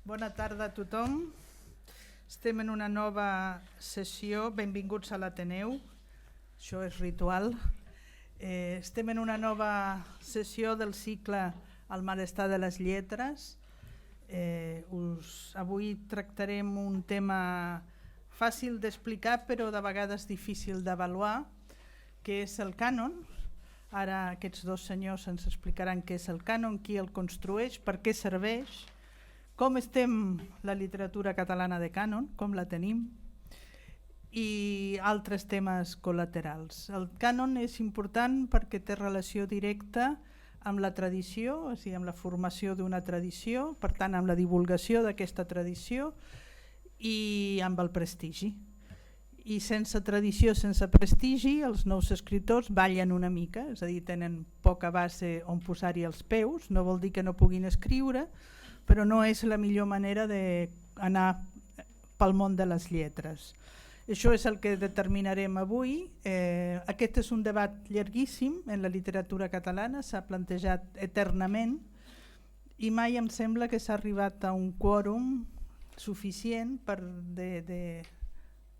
Bona tarda a tothom. Estem en una nova sessió. Benvinguts a l'Ateneu. Això és ritual. Estem en una nova sessió del cicle El malestar de les lletres. Avui tractarem un tema fàcil d'explicar però de vegades difícil d'avaluar, que és el cànon. Ara aquests dos senyors ens explicaran què és el cànon, qui el construeix, per què serveix, com estem la literatura catalana de cànon, com la tenim, i altres temes col·laterals. El cànon és important perquè té relació directa amb la tradició, o sigui, amb la formació d'una tradició, per tant amb la divulgació d'aquesta tradició i amb el prestigi. I sense tradició, sense prestigi, els nous escriptors ballen una mica, és a dir, tenen poca base on posar-hi els peus, no vol dir que no puguin escriure, però no és la millor manera d'anar pel món de les lletres. Això és el que determinarem avui. Aquest és un debat llarguíssim en la literatura catalana, s'ha plantejat eternament i mai em sembla que s'ha arribat a un quòrum suficient per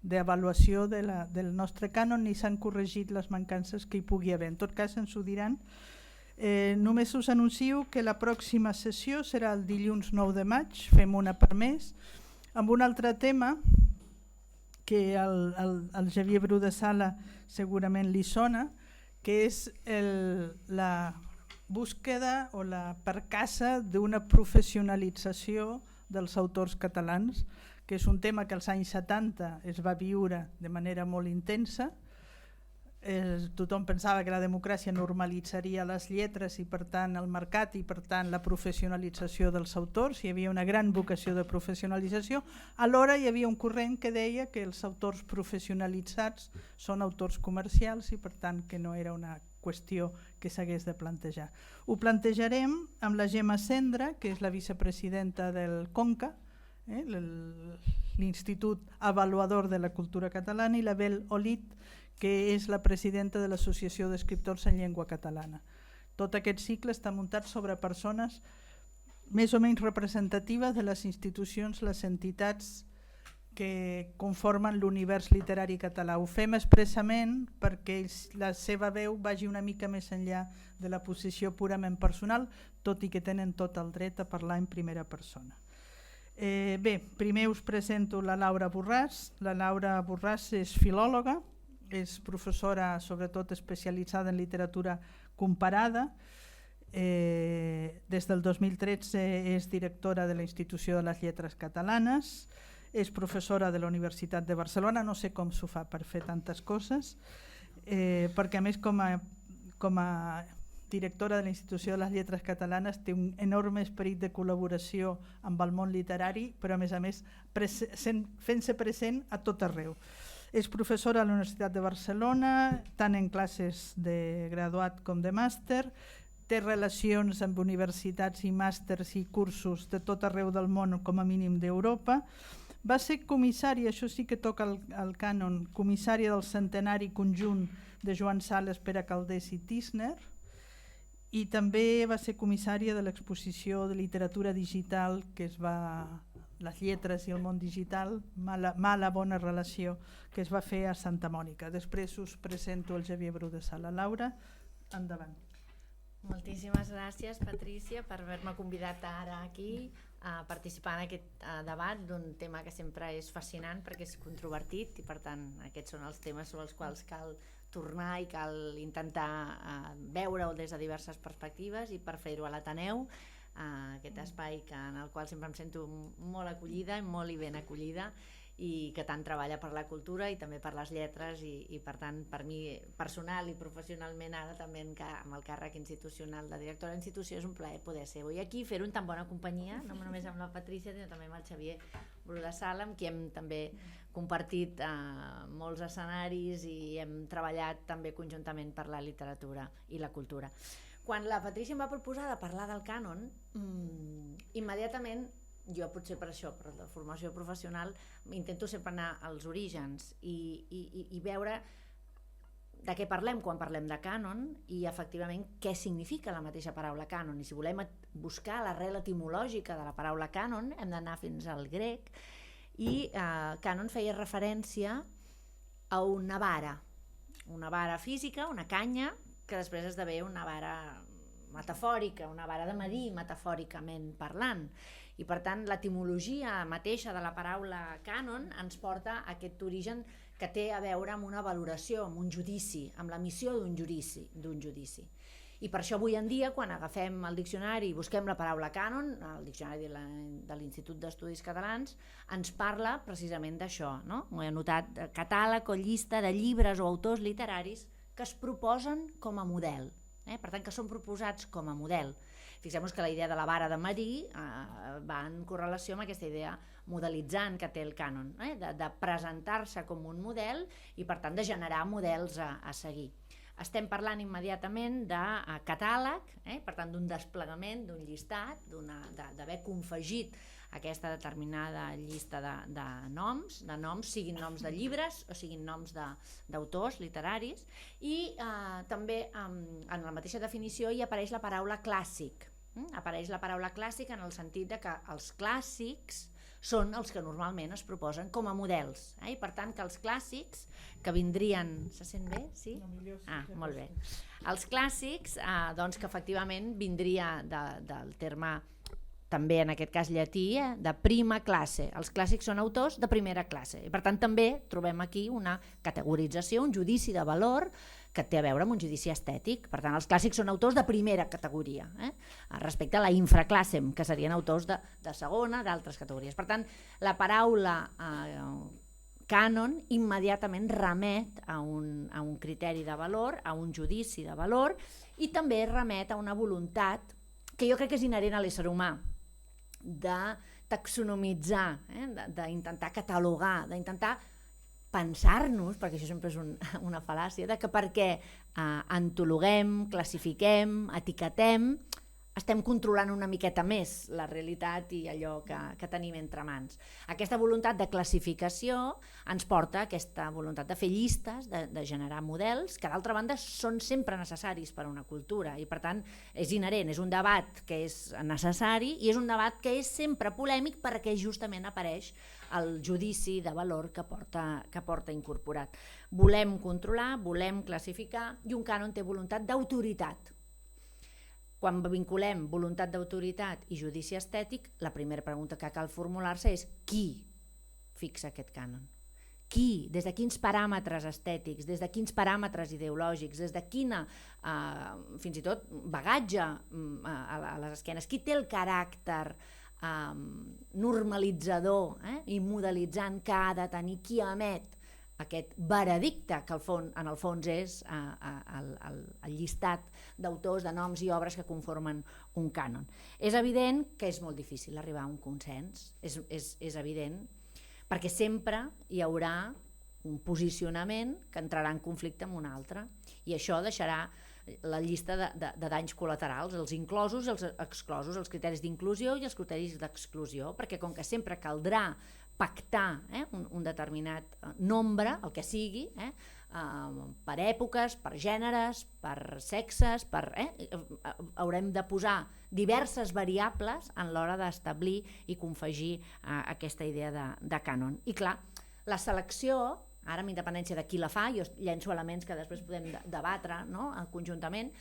d'avaluació del nostre cànon, ni s'han corregit les mancances que hi pugui haver. En tot cas ens ho diran. Només us anuncio que la pròxima sessió serà el dilluns 9 de maig, fem una per mes, amb un altre tema que al Xavier Bru de Sala segurament li sona, que és la búsqueda o la percaça d'una professionalització dels autors catalans, que és un tema que als anys 70 es va viure de manera molt intensa. Tothom pensava que la democràcia normalitzaria les lletres i per tant el mercat i per tant la professionalització dels autors. Hi havia una gran vocació de professionalització. Alhora hi havia un corrent que deia que els autors professionalitzats són autors comercials i per tant que no era una qüestió que s'hagués de plantejar. Ho plantejarem amb la Gemma Cendra, que és la vicepresidenta del CONCA, l'Institut Avaluador de la Cultura Catalana, i la Bel Olit, que és la presidenta de l'Associació d'Escriptors en Llengua Catalana. Tot aquest cicle està muntat sobre persones més o menys representatives de les institucions, les entitats que conformen l'univers literari català. Ho fem expressament perquè la seva veu vagi una mica més enllà de la posició purament personal, tot i que tenen tot el dret a parlar en primera persona. Bé, primer us presento la Laura Borràs. La Laura Borràs és filòloga, és professora sobretot especialitzada en literatura comparada. Des del 2013 és directora de la Institució de les Lletres Catalanes, és professora de la Universitat de Barcelona, no sé com s'ho fa per fer tantes coses, perquè a més com a directora de la Institució de les Lletres Catalanes té un enorme esperit de col·laboració amb el món literari, però a més fent-se present a tot arreu. És professora a la Universitat de Barcelona, tant en classes de graduat com de màster, té relacions amb universitats i màsters i cursos de tot arreu del món, com a mínim d'Europa. Va ser comissària, això sí que toca el cànon, comissària del centenari conjunt de Joan Sales, Pere Calders i Tísner, i també va ser comissària de l'exposició de literatura digital que es va... les lletres i el món digital, mala bona relació, que es va fer a Santa Mònica. Després us presento el Xavier Bru de Sala. Laura, endavant. Moltíssimes gràcies, Patrícia, per haver-me convidat ara aquí a participar en aquest debat d'un tema que sempre és fascinant perquè és controvertit i per tant aquests són els temes sobre els quals cal tornar i cal intentar veure-ho des de diverses perspectives, i per fer-ho a l'Ateneu, aquest espai en el qual sempre em sento molt acollida i molt ben acollida, i que tant treballa per la cultura i també per les lletres, i per tant per mi personal i professionalment ara també amb el càrrec institucional de directora d'institució és un plaer poder ser avui aquí, fer-ho en tan bona companyia, no només amb la Patrícia sinó també amb el Xavier Bru de Sala, amb qui hem també compartit molts escenaris i hem treballat també conjuntament per la literatura i la cultura. Quan la Patrícia em va proposar de parlar del cànon, immediatament jo potser per això, per la formació professional, intento sempre anar als orígens i veure de què parlem quan parlem de cànon i efectivament què significa la mateixa paraula cànon, i si volem buscar l'arrel etimològica de la paraula cànon, hem d'anar fins al grec, i cànon feia referència a una vara física, una canya, que després esdevé una vara metafòrica, una vara de medir metafòricament parlant. I per tant l'etimologia mateixa de la paraula cànon ens porta a aquest origen que té a veure amb una valoració, amb un judici, amb l'emissió d'un judici. I per això avui en dia, quan agafem el diccionari i busquem la paraula cànon, el diccionari de l'Institut d'Estudis Catalans ens parla precisament d'això, no? Ho he anotat, catàleg o llista de llibres o autors literaris que es proposen com a model, per tant que són proposats com a model. Fixem-nos que la idea de la vara de medir va en correlació amb aquesta idea modelitzant que té el cànon, de presentar-se com un model i per tant de generar models a seguir. Estem parlant immediatament de catàleg, per tant d'un desplegament, d'un llistat, d'haver confegit aquesta determinada llista de noms, siguin noms de llibres o siguin noms d'autors literaris, i també en la mateixa definició hi apareix la paraula clàssic. Apareix la paraula clàssic en el sentit de que els clàssics són els que normalment es proposen com a models, i per tant que els clàssics que vindrien... Se sent bé? Sí? Molt bé. Els clàssics, doncs que efectivament vindria del terme, també en aquest cas llatí, de prima classe. Els clàssics són autors de primera classe i per tant també trobem aquí una categorització, un judici de valor que té a veure amb un judici estètic. Per tant, els clàssics són autors de primera categoria, respecte a la infraclassem, que serien autors de segona, d'altres categories. Per tant, la paraula cànon immediatament remet a un criteri de valor, a un judici de valor, i també remet a una voluntat que jo crec que és inherent a l'ésser humà, de taxonomitzar, d'intentar catalogar, d'intentar pensar-nos, perquè això sempre és una fal·làcia, de que perquè antologuem, classifiquem, etiquetem, estem controlant una miqueta més la realitat i allò que tenim entre mans. Aquesta voluntat de classificació ens porta a aquesta voluntat de fer llistes, de generar models, que d'altra banda són sempre necessaris per a una cultura i per tant és inherent, és un debat que és necessari i és un debat que és sempre polèmic perquè justament apareix el judici de valor que porta incorporat. Volem controlar, volem classificar i un cànon té voluntat d'autoritat. Quan vinculem voluntat d'autoritat i judici estètic, la primera pregunta que cal formular-se és qui fixa aquest cànon? Qui? Des de quins paràmetres estètics, des de quins paràmetres ideològics, des de quina, fins i tot, bagatge a les esquenes? Qui té el caràcter normalitzador i modelitzant que ha de tenir qui emet aquest veredicte que en el fons és el llistat d'autors, de noms i obres que conformen un cànon. És evident que és molt difícil arribar a un consens, és evident, perquè sempre hi haurà un posicionament que entrarà en conflicte amb un altre i això deixarà la llista de danys col·laterals, els inclosos i els exclosos, els criteris d'inclusió i els criteris d'exclusió, perquè com que sempre caldrà pactar un determinat nombre, el que sigui, per èpoques, per gèneres, per sexes, haurem de posar diverses variables en l'hora d'establir i confegir aquesta idea de cànon. I clar, la selecció, ara amb independència de qui la fa, jo llenço elements que després podem debatre conjuntament,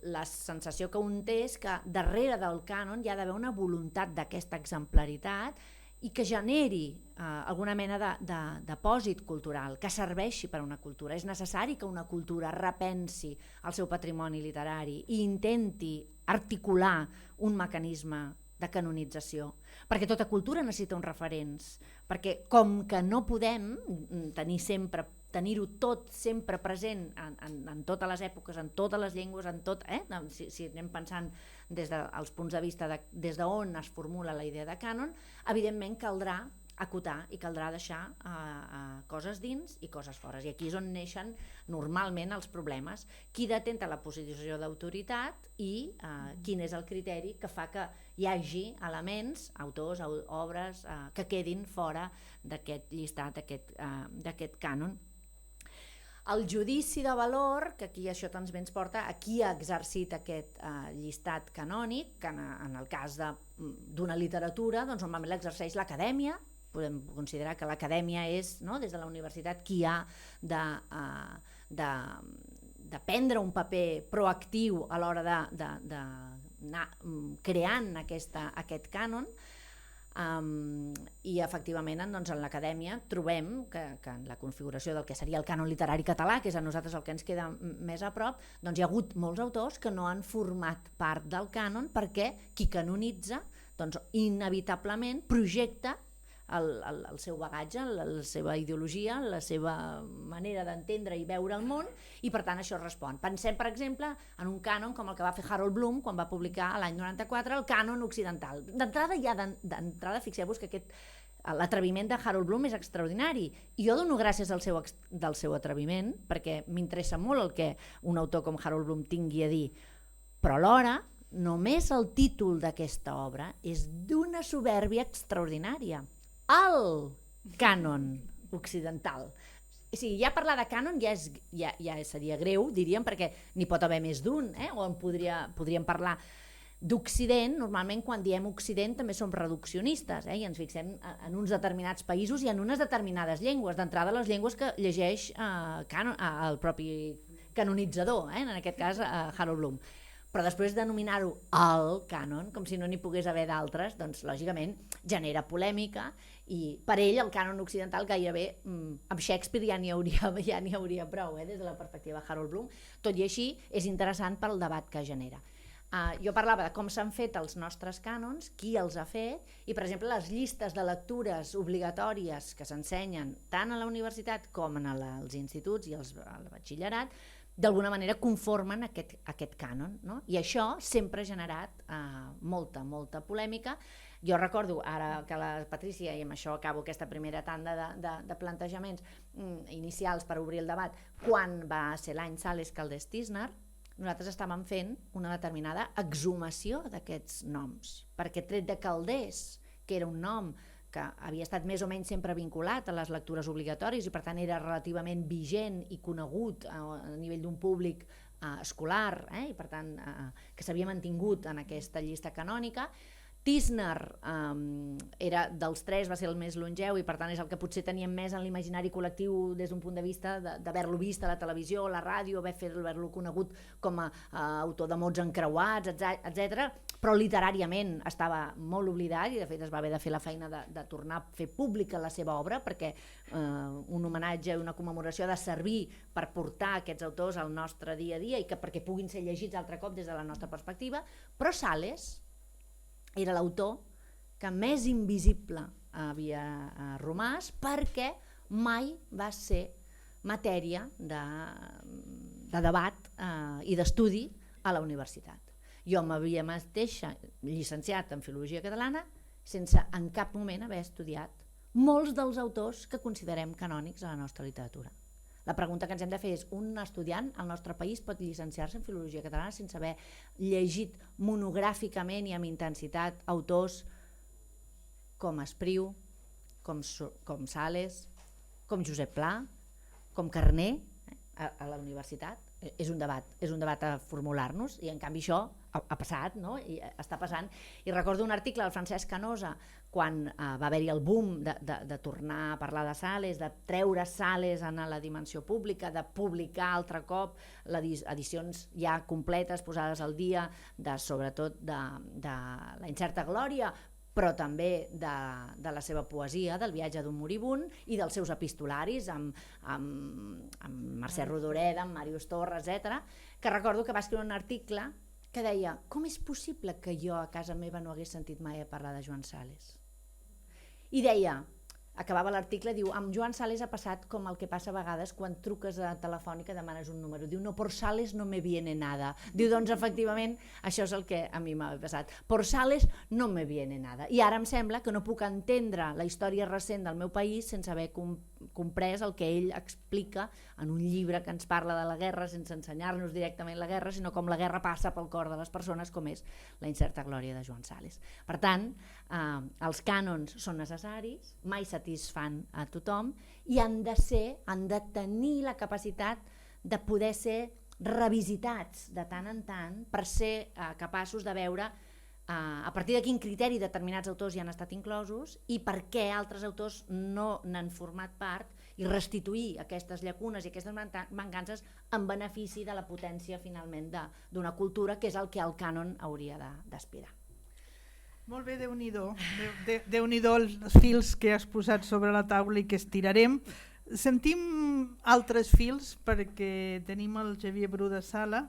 la sensació que un té és que darrere del cànon hi ha d'haver una voluntat d'aquesta exemplaritat i que generi alguna mena de depòsit cultural, que serveixi per a una cultura. És necessari que una cultura repensi el seu patrimoni literari i intenti articular un mecanisme de canonització, perquè tota cultura necessita uns referents, perquè com que no podem tenir-ho tot sempre present en totes les èpoques, en totes les llengües, en tot, si anem pensant des dels punts de vista des d'on es formula la idea de cànon, evidentment caldrà acotar i caldrà deixar coses dins i coses fora. I aquí és on neixen normalment els problemes. Qui detenta la posició d'autoritat i quin és el criteri que fa que hi hagi elements, autors, obres, que quedin fora d'aquest llistat, d'aquest cànon. El judici de valor, que aquí això també ens porta a qui ha exercit aquest llistat canònic, que en el cas d'una literatura, doncs normalment l'exerceix l'acadèmia. Podem considerar que l'acadèmia és, no, des de la universitat, qui ha de prendre un paper proactiu a l'hora d'anar creant aquest cànon. I efectivament doncs, en l'acadèmia trobem que en la configuració del que seria el cànon literari català, que és a nosaltres el que ens queda més a prop, doncs hi ha hagut molts autors que no han format part del cànon perquè qui canonitza doncs, inevitablement projecta el seu bagatge, la seva ideologia, la seva manera d'entendre i veure el món, i per tant això respon. Pensem, per exemple, en un cànon com el que va fer Harold Bloom quan va publicar l'any 94 el cànon occidental. D'entrada, fixeu-vos que l'atreviment de Harold Bloom és extraordinari, i jo dono gràcies del seu atreviment, perquè m'interessa molt el que un autor com Harold Bloom tingui a dir, però alhora només el títol d'aquesta obra és d'una supèrbia extraordinària. El cànon occidental. O sigui, ja parlar de cànon ja seria greu, diríem, perquè n'hi pot haver més d'un, o podríem parlar d'Occident. Normalment quan diem Occident també som reduccionistes, i ens fixem en uns determinats països i en unes determinades llengües. D'entrada les llengües que llegeix el propi canonitzador, en aquest cas Harold Bloom. Però després denominar-ho el cànon, com si no n'hi pogués haver d'altres, doncs lògicament genera polèmica, i per ell el cànon occidental gairebé amb Shakespeare ja n'hi hauria prou, des de la perspectiva de Harold Bloom. Tot i així és interessant pel debat que genera. Jo parlava de com s'han fet els nostres cànons, qui els ha fet, i per exemple les llistes de lectures obligatòries que s'ensenyen tant a la universitat com als instituts i al batxillerat, d'alguna manera conformen aquest cànon, no? I això sempre ha generat molta polèmica. Jo recordo, ara que la Patrícia, i amb això acabo aquesta primera tanda de plantejaments inicials per obrir el debat, quan va ser l'any Sales Calders-Tisner, nosaltres estàvem fent una determinada exhumació d'aquests noms, perquè tret de Calders, que era un nom que havia estat més o menys sempre vinculat a les lectures obligatòries i per tant era relativament vigent i conegut a nivell d'un públic escolar, i per tant que s'havia mantingut en aquesta llista canònica. Tisner era dels tres, va ser el més longeu, i per tant és el que potser teníem més en l'imaginari col·lectiu des d'un punt de vista d'haver-lo vist a la televisió, a la ràdio, haver-lo conegut com a autor de mots encreuats, etc. Però literàriament estava molt oblidat, i de fet es va haver de fer la feina de tornar a fer pública la seva obra, perquè un homenatge i una commemoració ha de servir per portar aquests autors al nostre dia a dia i perquè puguin ser llegits altre cop des de la nostra perspectiva. Però Sales era l'autor que més invisible havia romàs, perquè mai va ser matèria de debat i d'estudi a la universitat. Jo m'havia mateixa llicenciat en Filologia Catalana sense en cap moment haver estudiat molts dels autors que considerem canònics a la nostra literatura. La pregunta que ens hem de fer és: un estudiant al nostre país pot llicenciar-se en Filologia Catalana sense haver llegit monogràficament i amb intensitat autors com Espriu, com Sales, com Josep Pla, com Carner a la universitat? És un debat a formular-nos, i en canvi això ha passat, no? I està passant. I recordo un article del Francesc Canosa quan va haver-hi el boom de tornar a parlar de Sales, de treure Sales en la dimensió pública, de publicar altre cop edicions ja completes, posades al dia, sobretot de La incerta glòria, però també de la seva poesia, del viatge d'un moribund, i dels seus epistolaris amb Mercè Rodoreda, amb Màrius Torres, etc. Que recordo que va escriure un article que deia: com és possible que jo a casa meva no hagués sentit mai a parlar de Joan Sales? I deia, acabava l'article, diu: amb Joan Sales ha passat com el que passa a vegades quan truques a Telefònica i demanes un número. Diu: no, por Sales no me viene nada. Diu: doncs efectivament això és el que a mi m'ha passat. Por Sales no me viene nada. I ara em sembla que no puc entendre la història recent del meu país sense haver comprès el que ell explica en un llibre que ens parla de la guerra, sense ensenyar-nos directament la guerra, sinó com la guerra passa pel cor de les persones, com és La incerta glòria de Joan Sales. Per tant, els cànons són necessaris, mai s'ha satisfan a tothom i han de tenir la capacitat de poder ser revisitats de tant en tant per ser capaços de veure a partir de quin criteri determinats autors hi han estat inclosos i per què altres autors no n'han format part i restituir aquestes llacunes i aquestes mancances en benefici de la potència finalment d'una cultura, que és el que el cànon hauria d'aspirar. Molt bé, Déu-n'hi-do. Déu-n'hi-do els fils que has posat sobre la taula i que estirarem. Sentim altres fils perquè tenim el Xavier Bru de Sala.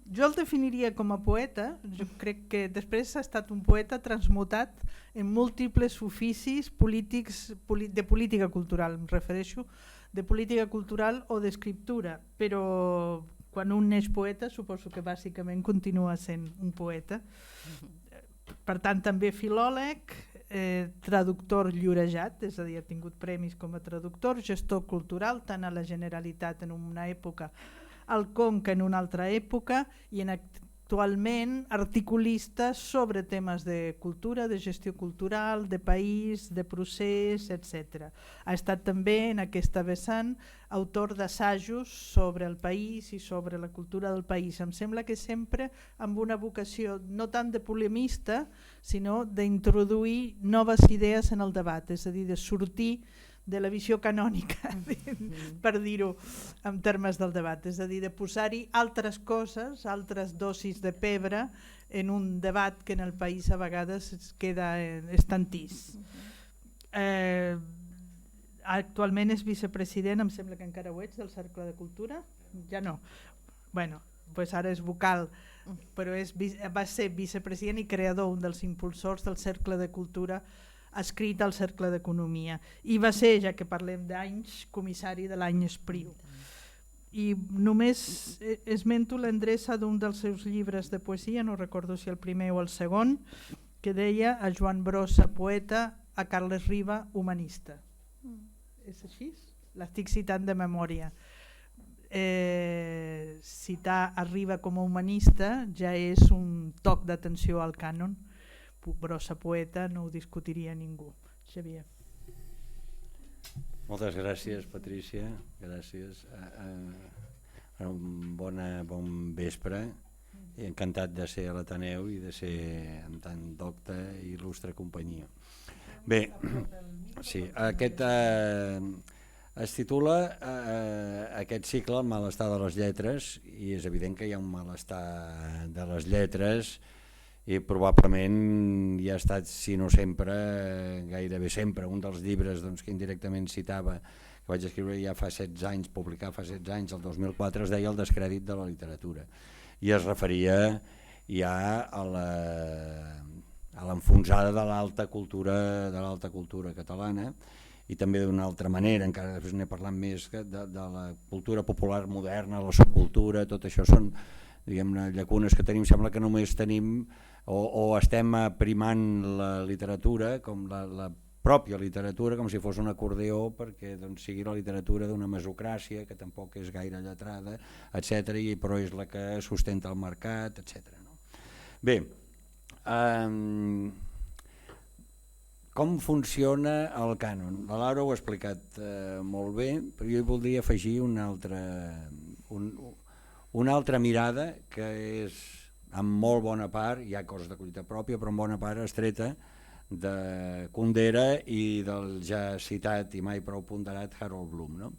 Jo el definiria com a poeta. Jo crec que després ha estat un poeta transmutat en múltiples oficis polítics, de política cultural, em refereixo, de política cultural o d'escriptura, però quan un és poeta suposo que bàsicament continua sent un poeta. Per tant, també filòleg, traductor llorejat, és a dir, ha tingut premis com a traductor, gestor cultural, tant a la Generalitat en una època, al Conca en una altra època, i actualment articulista sobre temes de cultura, de gestió cultural, de país, de procés, etc. Ha estat també en aquesta vessant autor d'assajos sobre el país i sobre la cultura del país. Em sembla que sempre amb una vocació no tant de polemista, sinó d'introduir noves idees en el debat, és a dir, de sortir de la visió canònica, per dir-ho en termes del debat, és a dir, de posar-hi altres coses, altres dosis de pebre en un debat que en el país a vegades es queda estantís. Actualment és vicepresident, em sembla que encara ho ets, del Cercle de Cultura? Ja no. Bueno, doncs ara és vocal, però va ser vicepresident i creador, un dels impulsors del Cercle de Cultura escrit al Cercle d'Economia, i va ser, ja que parlem d'anys, comissari de l'any Espriu. I només esmento l'endreça d'un dels seus llibres de poesia, no recordo si el primer o el segon, que deia a Joan Brossa, poeta, a Carles Riba, humanista. És així? L'estic citant de memòria. Citar a Riba com a humanista ja és un toc d'atenció al cànon. Brossa poeta, no ho discutiria ningú. Xavier. Moltes gràcies, Patrícia. Gràcies. Bon vespre. Encantat de ser a l'Ateneu i de ser en tan docta i il·lustre companyia. Bé, sí, aquest es titula aquest cicle El malestar de les lletres, i és evident que hi ha un malestar de les lletres i probablement ja ha estat, si no sempre, gairebé sempre, un dels llibres que indirectament citava, que vaig escriure ja fa 16 anys, publicar fa 16 anys, el 2004, es deia El descrèdit de la literatura, i es referia ja a l'enfonsada de l'alta cultura catalana, i també d'una altra manera, encara després n'he parlat més, de la cultura popular moderna, la subcultura, tot això són, diguem-ne, llacunes que tenim. Sembla que només tenim o estem aprimant la literatura, com la pròpia literatura, com si fos un acordeó, perquè sigui la literatura d'una mesocràcia que tampoc és gaire lletrada, etc., però és la que sustenta el mercat, etc. Bé, com funciona el cànon? La Laura ho ha explicat molt bé, però jo hi voldria afegir una altra mirada que és, en molt bona part, hi ha coses de qualitat pròpia, però en bona part estreta de Kundera i del ja citat i mai prou ponderat Harold Bloom.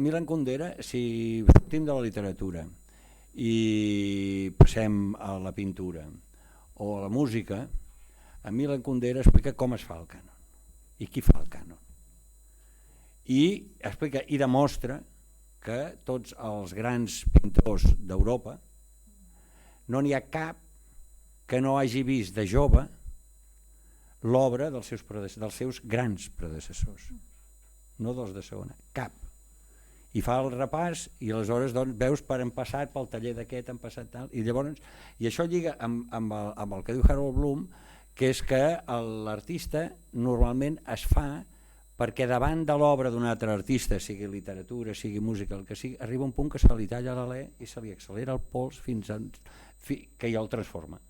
Milan Kundera, si sortim de la literatura i passem a la pintura o a la música, Milan Kundera explica com es fa el cànon i qui fa el cànon, i explica i demostra que tots els grans pintors d'Europa no n'hi ha cap que no hagi vist de jove l'obra dels seus grans predecessors, no dels de segona, cap. I fa el repàs i aleshores veus per han passat pel taller d'aquest, han passat tal, i llavors, i això lliga amb el que diu Harold Bloom, que és que l'artista normalment es fa perquè davant de l'obra d'un altre artista, sigui literatura, sigui música, el que sigui, arriba un punt que se li talla l'alè i se li accelera el pols fins que ja el transforma.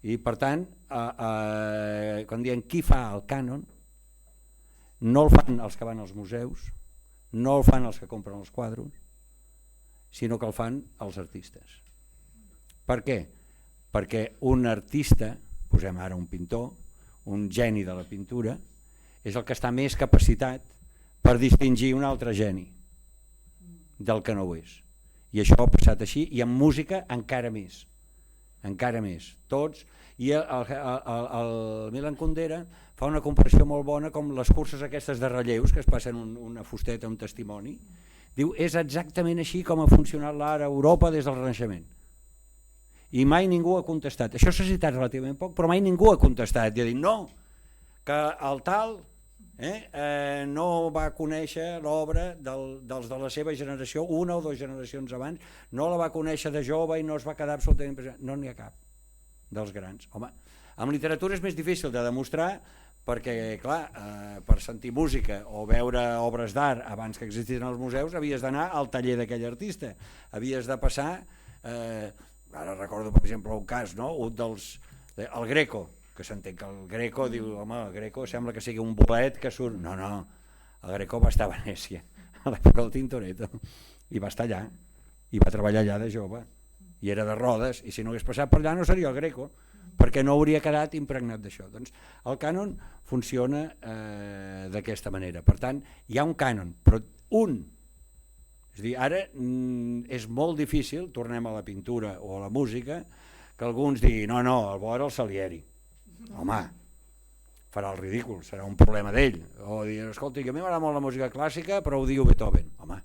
I per tant, quan diem qui fa el cànon, no el fan els que van als museus, no el fan els que compren els quadros, sinó que el fan els artistes. Per què? Perquè un artista, posem ara un pintor, un geni de la pintura, és el que està més capacitat per distingir un altre geni del que no ho és. I això ha passat així, i en música encara més. Encara més. Tots. I el Milan Kundera fa una comparació molt bona com les curses aquestes de relleus que es passen una fusteta, un testimoni. Diu, és exactament així com ha funcionat l'art a Europa des del Renaixement. I mai ningú ha contestat. Això s'ha citat relativament poc, però mai ningú ha contestat. I ha dit, no, que el tal no va conèixer l'obra dels de la seva generació, una o dues generacions abans, no la va conèixer de jove i no es va quedar absolutament impressionat. No n'hi ha cap dels grans. Home, amb literatura és més difícil de demostrar perquè, clar, per sentir música o veure obres d'art abans que existissin als museus havies d'anar al taller d'aquell artista, havies de passar, ara recordo per exemple un cas, no? Un dels, el Greco, que s'entén que el Greco diu, home, el Greco sembla que sigui un bolet que surt. No, el Greco va estar a Venècia a l'època del Tintoretto i va estar allà i va treballar allà de jove i era de Rodes, i si no hagués passat per allà no seria el Greco, perquè no hauria quedat impregnat d'això. Doncs el cànon funciona d'aquesta manera. Per tant, hi ha un cànon, però un. És a dir, ara és molt difícil, tornem a la pintura o a la música, que alguns diguin, no, el bo era el Salieri. Home, farà el ridícul, serà un problema d'ell. O dir, escolta, a mi m'agrada molt la música clàssica, però ho diu Beethoven. Home,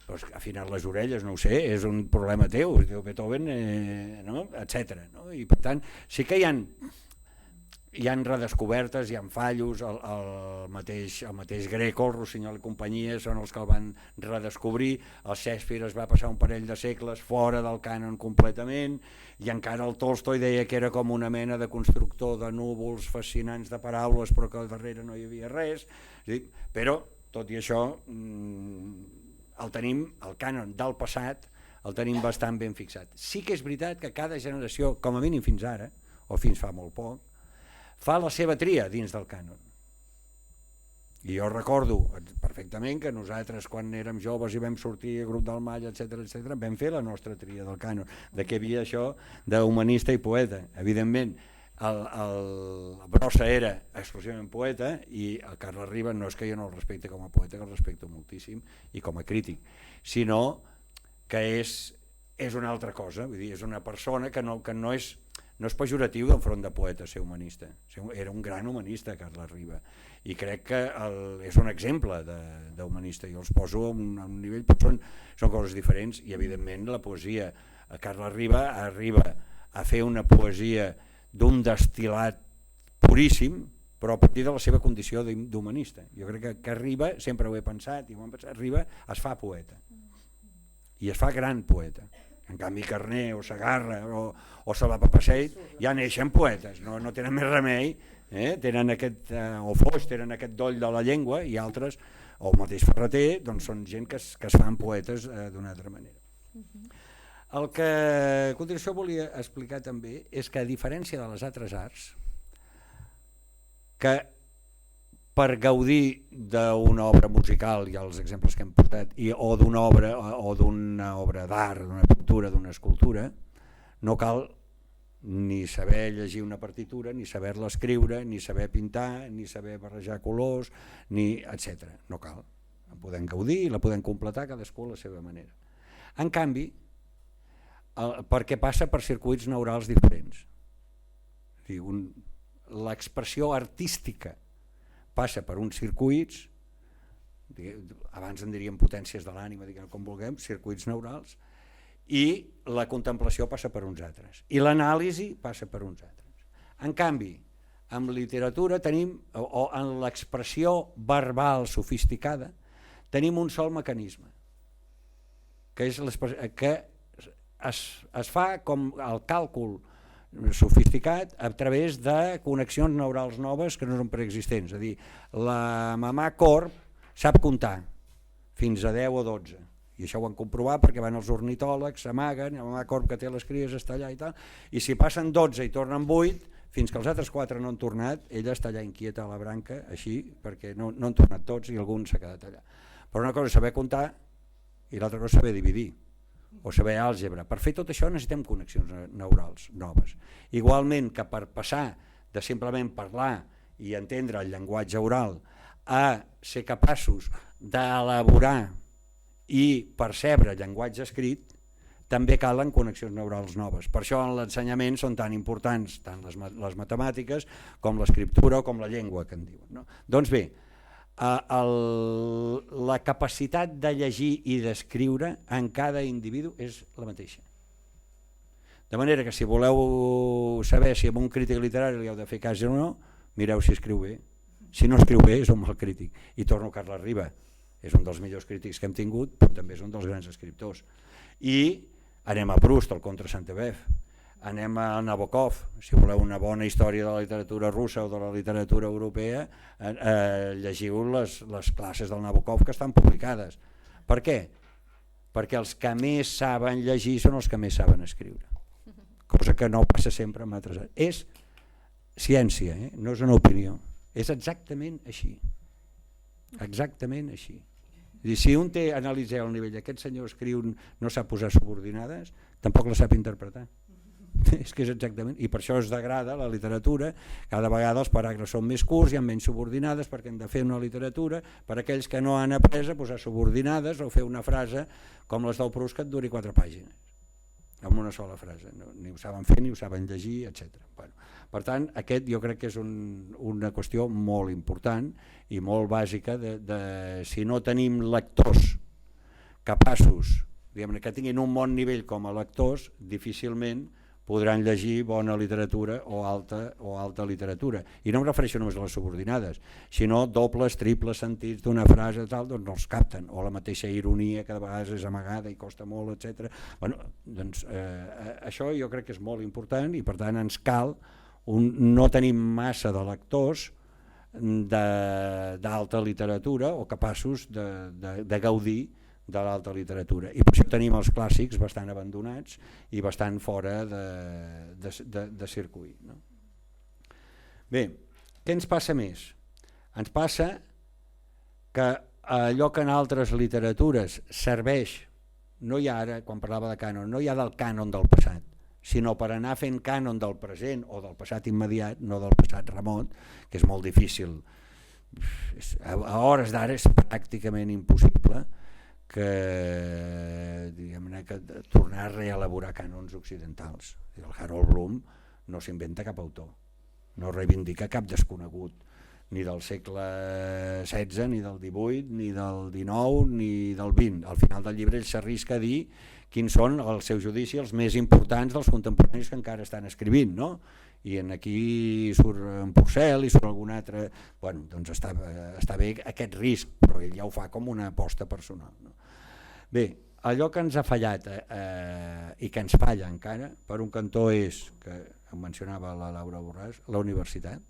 doncs afinar les orelles, no ho sé, és un problema teu, es diu Beethoven, no? Etc. No? I per tant, sí que hi ha redescobertes, hi ha fallos, el mateix Greco, el Rossinyol i companyia són els que el van redescobrir, el Shakespeare es va passar un parell de segles fora del cànon completament, i encara el Tolstoi deia que era com una mena de constructor de núvols fascinants de paraules però que al darrere no hi havia res, però tot i això el tenim, el cànon del passat el tenim bastant ben fixat. Sí que és veritat que cada generació, com a mínim fins ara, o fins fa molt poc, fa la seva tria dins del cànon. I jo recordo perfectament que nosaltres quan érem joves i vam sortir a Grup del Mall, etc, vam fer la nostra tria del cànon, de què havia això d'humanista i poeta. Evidentment, el Brossa era exclusivament poeta i el Carles Riba no és que jo no el respecte com a poeta, que el respecto moltíssim i com a crític, sinó que és una altra cosa, vull dir, és una persona que no és pejoratiu d'enfront de poeta ser humanista. Era un gran humanista, Carles Riba, i crec que és un exemple d'humanista. Jo els poso a un nivell, però són coses diferents, i evidentment la poesia. Carles Riba arriba a fer una poesia d'un destil·lat puríssim, però a partir de la seva condició d'humanista. Jo crec que Riba, sempre ho he pensat, Riba es fa poeta, i es fa gran poeta. En canvi Carner o Segarra o Salva Papasseit ja neixen poetes, no tenen més remei, tenen o Foix tenen aquest doll de la llengua, i altres, o el mateix Ferreter, doncs són gent que es fan poetes d'una altra manera. El que a continuació volia explicar també és que, a diferència de les altres arts, que per gaudir d'una obra musical, i els exemples que hem portat, o d'una obra d'art, d'una pintura, d'una escultura, no cal ni saber llegir una partitura, ni saber-la escriure, ni saber pintar, ni saber barrejar colors, etc. No cal. La podem gaudir i la podem completar cadascú a la seva manera. En canvi, perquè passa per circuits neurals diferents. L'expressió artística passa per uns circuits, abans en diríem potències de l'ànima, com vulguem, circuits neurals, i la contemplació passa per uns altres, i l'anàlisi passa per uns altres. En canvi, en literatura tenim, o en l'expressió verbal sofisticada, tenim un sol mecanisme, que es fa com el càlcul sofisticat a través de connexions neurals noves que no són preexistents. És a dir, la mamà corb sap comptar fins a 10 o 12, i això ho han comprovat perquè van els ornitòlegs, s'amaguen, la mamà corb que té les cries està allà i tal, i si passen 12 i tornen 8, fins que els altres 4 no han tornat, ella està allà inquieta a la branca, així, perquè no han tornat tots i algun s'ha quedat allà. Però una cosa és saber comptar i l'altra cosa és saber dividir o saber àlgebra. Per fer tot això necessitem connexions neurals noves. Igualment que per passar de simplement parlar i entendre el llenguatge oral a ser capaços d'elaborar i percebre llenguatge escrit, també calen connexions neurals noves. Per això en l'ensenyament són tan importants tant les matemàtiques com l'escriptura o com la llengua, que en diuen. No? Doncs bé, la capacitat de llegir i d'escriure en cada individu és la mateixa. De manera que si voleu saber si amb un crític literari li heu de fer cas o no, mireu si escriu bé. Si no escriu bé és un mal crític. I torno a Carles Riba, és un dels millors crítics que hem tingut, però també és un dels grans escriptors. I anem a Proust, el Contra Saint-Beuve, anem a Nabokov, si voleu una bona història de la literatura russa o de la literatura europea, llegiu les classes del Nabokov que estan publicades. Per què? Perquè els que més saben llegir són els que més saben escriure, cosa que no passa sempre amb altres. És ciència, no és una opinió, és exactament així, exactament així. Si un té, analitzeu el nivell, aquest senyor escriu, no sap posar subordinades, tampoc la sap interpretar. És que és exactament, i per això es degrada la literatura, cada vegada els paràgrafs són més curts, hi ha menys subordinades, perquè hem de fer una literatura per a aquells que no han après a posar subordinades o fer una frase com les del Proust que et duri 4 pàgines, amb una sola frase, ni ho saben fer ni ho saben llegir, etc. Bueno, per tant, aquest jo crec que és una qüestió molt important i molt bàsica de si no tenim lectors capaços, que tinguin un bon nivell com a lectors, difícilment podran llegir bona literatura o alta literatura. I no em refereixo només a les subordinades, sinó dobles, triples sentits d'una frase tal, doncs no els capten, o la mateixa ironia que de vegades és amagada i costa molt, etc. Bueno, doncs això jo crec que és molt important i per tant ens cal no tenim massa de lectors d'alta literatura o capaços de gaudir de l'alta literatura, i per això tenim els clàssics bastant abandonats i bastant fora de circuit, no? Bé, què ens passa més? Ens passa que allò que en altres literatures serveix, no hi ha ara, quan parlava de cànon, no hi ha del cànon del passat, sinó per anar fent cànon del present o del passat immediat, no del passat remot, que és molt difícil, a hores d'ara és pràcticament impossible que tornar a reelaborar cànons occidentals. El Harold Bloom no s'inventa cap autor, no reivindica cap desconegut, ni del segle XVI, ni del XVIII, ni del XIX, ni del XX. Al final del llibre ell s'arrisca a dir quins són, al seu judici, els més importants dels contemporanis que encara estan escrivint, no? I aquí surt en Purcell i surt algun altre. Bueno, doncs està bé aquest risc, però ell ja ho fa com una aposta personal, no? Bé, allò que ens ha fallat i que ens falla encara, per un cantó és, que em mencionava la Laura Borràs, la universitat.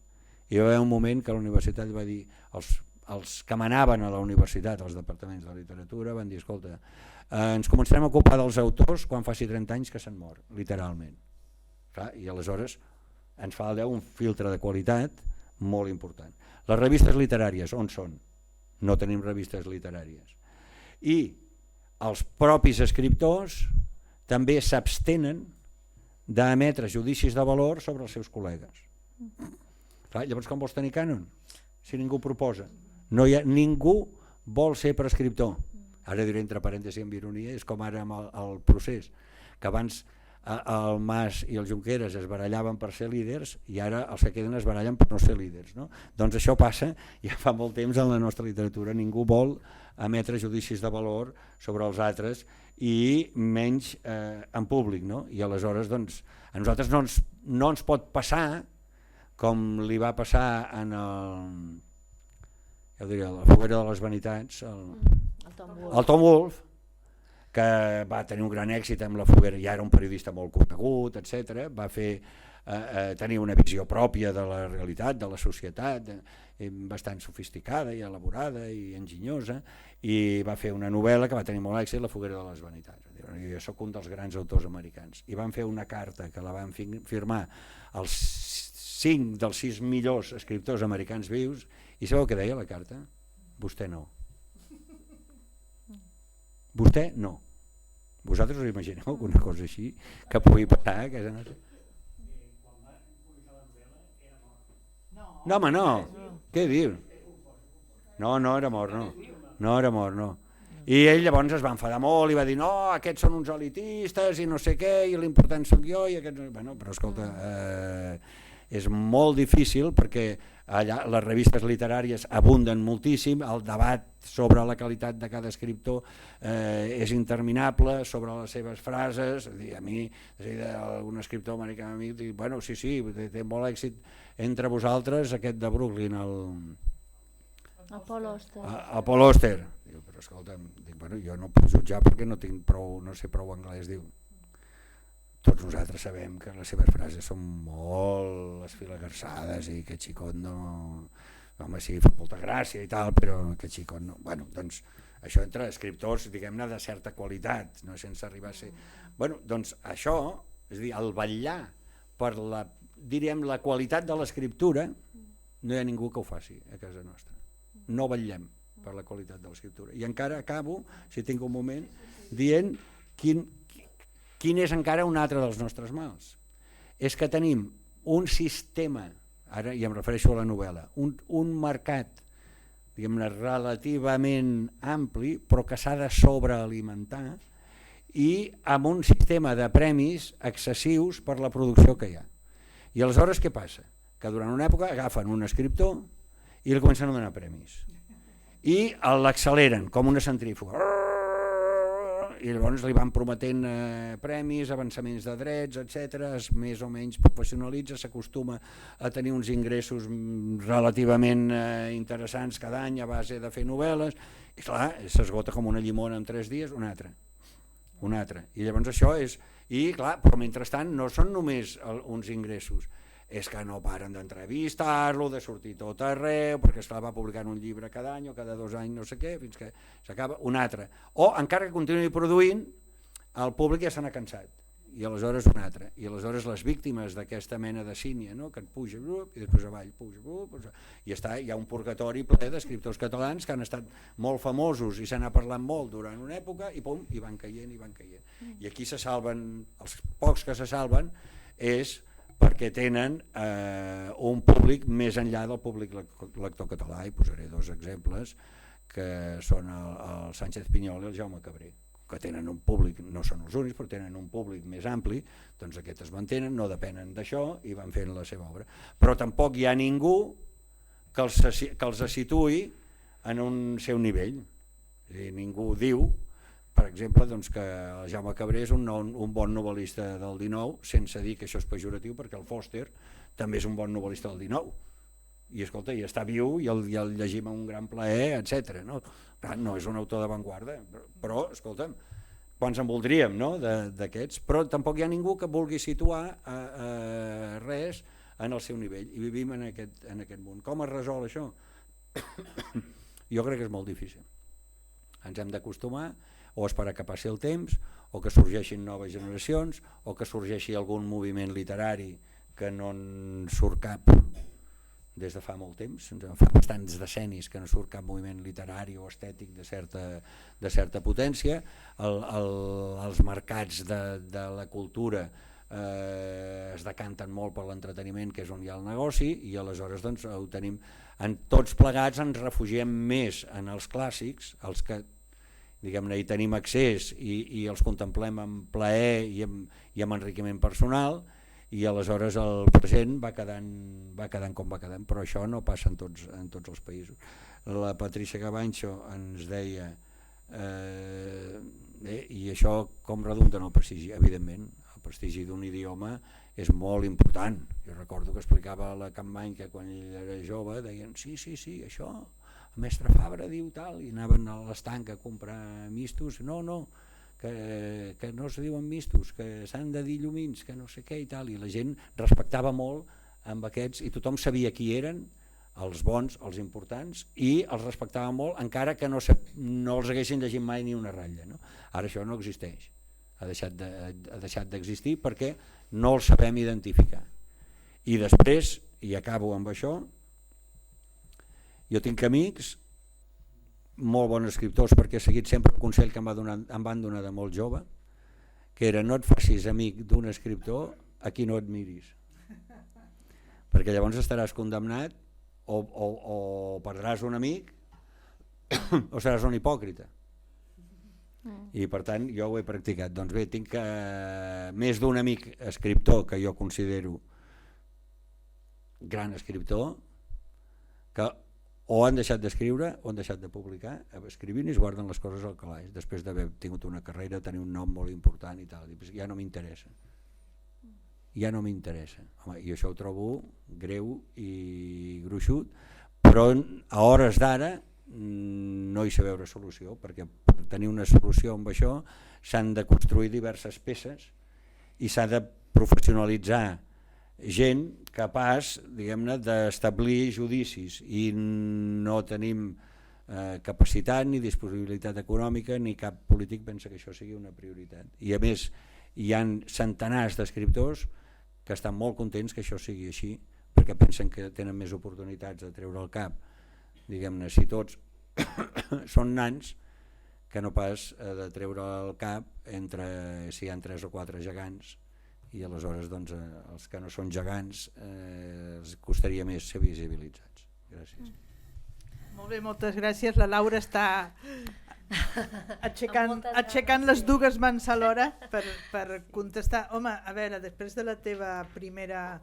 Hi va haver un moment que la universitat va dir, els que manaven a la universitat, els departaments de literatura, van dir, escolta, ens començarem a ocupar dels autors quan faci 30 anys que se'n mor, literalment. I aleshores ens falta un filtre de qualitat molt important. Les revistes literàries, on són? No tenim revistes literàries. I els propis escriptors també s'abstenen d'emetre judicis de valor sobre els seus col·legues. Llavors com vols tenir cànon? Si ningú proposa. Ningú vol ser prescriptor. Ara diré entre parèntesis amb ironia, és com ara amb el procés, que abans el Mas i el Junqueras es barallaven per ser líders i ara els que queden es barallen per no ser líders, no? Doncs això passa ja fa molt temps en la nostra literatura. Ningú vol emetre judicis de valor sobre els altres i menys en públic, no? I aleshores doncs, a nosaltres no ens pot passar com li va passar en la Foguera de les Vanitats, el Tom Wolfe, que va tenir un gran èxit amb la Foguera, ja era un periodista molt conegut, etc. Va tenir una visió pròpia de la realitat, de la societat, bastant sofisticada i elaborada i enginyosa, i va fer una novel·la que va tenir molt èxit, La Foguera de les Vanitats. Jo soc un dels grans autors americans. I van fer una carta que la van firmar els 5 dels 6 millors escriptors americans vius, i sabeu què deia la carta? Vostè no. Vostè no. Vosaltres us imagineu alguna cosa així que pugui passar a casa nostra? No, home, no. Què diu? No, no era mort, no. No era mort, no. I ell llavors es va enfadar molt i va dir no, aquests són uns elitistes i no sé què, i l'important sóc jo, i aquests... Bueno, però escolta, és molt difícil perquè allà les revistes literàries abunden moltíssim, el debat sobre la qualitat de cada escriptor és interminable, sobre les seves frases. A mi, algun escriptor americà amic diu, bueno, sí, té molt èxit entre vosaltres aquest de Brooklyn, el Paul Auster. Diu, però escolta'm, bueno, jo no puc jutjar perquè no sé prou anglès. Diu, tots nosaltres sabem que les seves frases són molt esfilagarçades i que xicot no... Home, sí, fa molta gràcia i tal, però que xicot no... Bueno, doncs això entre escriptors, diguem-ne, de certa qualitat, no sense arribar a ser... Bueno, doncs això, és a dir, el vetllar per la, diríem, la qualitat de l'escriptura, no hi ha ningú que ho faci a casa nostra. No vetllem per la qualitat de l'escriptura. I encara acabo, si tinc un moment, dient quin és encara un altre dels nostres mals. És que tenim un sistema, ara ja em refereixo a la novel·la, un mercat, diguem-ne, relativament ampli, però que s'ha de sobrealimentar, i amb un sistema de premis excessius per la producció que hi ha. I aleshores què passa? Que durant una època agafen un escriptor i li comencen a donar premis. I l'acceleren com una centrífuga. I llavors li van prometent premis, avançaments de drets, etc. Es més o menys professionalitza, s'acostuma a tenir uns ingressos relativament interessants cada any a base de fer novel·les, i clar, s'esgota com una llimona en 3 dies, una altra. I llavors això és... I clar, però mentrestant no són només uns ingressos, és que no paren d'entrevistar-lo, de sortir tot arreu, perquè esclar, va publicant un llibre cada any o cada 2 anys, no sé què, fins que s'acaba un altre. O encara que continuï produint, el públic ja se n'ha cansat, i aleshores un altre. I aleshores les víctimes d'aquesta mena de sínia, no? Que et puja i després avall, puja, i hi ha un purgatori ple d'escriptors catalans que han estat molt famosos i se n'ha parlat molt durant una època i pum, i van caient. I aquí se salven, els pocs que se salven, és perquè tenen un públic més enllà del públic lector català, i posaré 2 exemples que són el Sánchez Pinyol i el Jaume Cabré, que tenen un públic, no són els únics, però tenen un públic més ampli, doncs aquests es mantenen, no depenen d'això i van fent la seva obra. Però tampoc hi ha ningú que els situï en un seu nivell. És a dir, ningú diu, per exemple, doncs, que el Jaume Cabré és un bon novel·lista del 19, sense dir que això és pejoratiu, perquè el Foster també és un bon novel·lista del 19. I escolta, i està viu i el llegim amb un gran plaer, etc. No? No és un autor d'avantguarda, però, escolta'm, quants en voldríem, no?, d'aquests, però tampoc hi ha ningú que vulgui situar res en el seu nivell, i vivim en aquest món. Com es resol això? Jo crec que és molt difícil. Ens hem d'acostumar, o esperar que passi el temps, o que sorgeixin noves generacions, o que sorgeixi algun moviment literari que no en surt cap des de fa molt temps, fa bastants decennis que no surt cap moviment literari o estètic de certa potència. Els mercats de la cultura es decanten molt per l'entreteniment, que és on hi ha el negoci, i aleshores doncs, ho tenim. Tots plegats ens refugiem més en els clàssics, els que diguem-ne hi tenim accés i els contemplem amb plaer i amb enriquiment personal, i aleshores el present va quedant com va quedant, però això no passa en tots els països. La Patricia Gavancho ens deia i això com redunda en el prestigi? Evidentment, el prestigi d'un idioma és molt important. Jo recordo que explicava a la Campmany que quan ell era jove deien sí, això el mestre Fabra diu tal, i anaven a l'estanc a comprar mistos, no, que no es diuen mistos, que s'han de dir llumins, que no sé què i tal, i la gent respectava molt amb aquests, i tothom sabia qui eren, els bons, els importants, i els respectava molt, encara que no els haguessin llegit mai ni una ratlla. No? Ara això no existeix, ha deixat d'existir perquè no els sabem identificar. I després, i acabo amb això, jo tinc amics, molt bons escriptors, perquè he seguit sempre el consell que em van donar de molt jove, que era no et facis amic d'un escriptor a qui no admiris, perquè llavors estaràs condemnat o perdràs un amic o seràs un hipòcrita. I per tant jo ho he practicat. Doncs bé, tinc més d'un amic escriptor que jo considero gran escriptor, que o han deixat d'escriure o han deixat de publicar, escrivint i es guarden les coses al calaix, després d'haver tingut una carrera, tenir un nom molt important i tal. Ja no m'interessa. Ja no m'interessa. Home, i això ho trobo greu i gruixut, però a hores d'ara no hi sé veure solució, perquè per tenir una solució amb això s'han de construir diverses peces i s'ha de professionalitzar gent capaç, diguem-ne, d'establir judicis, i no tenim capacitat ni disponibilitat econòmica, ni cap polític pensa que això sigui una prioritat. I a més hi ha centenars d'escriptors que estan molt contents que això sigui així, perquè pensen que tenen més oportunitats de treure el cap, diguem-ne, si tots són nans, que no pas de treure el cap entre si hi ha 3 o 4 gegants, i aleshores doncs, els que no són gegants els costaria més ser visibilitzats. Gràcies. Molt bé, moltes gràcies. La Laura està aixecant les dues mans alhora per contestar. Home, a veure, després de la teva primera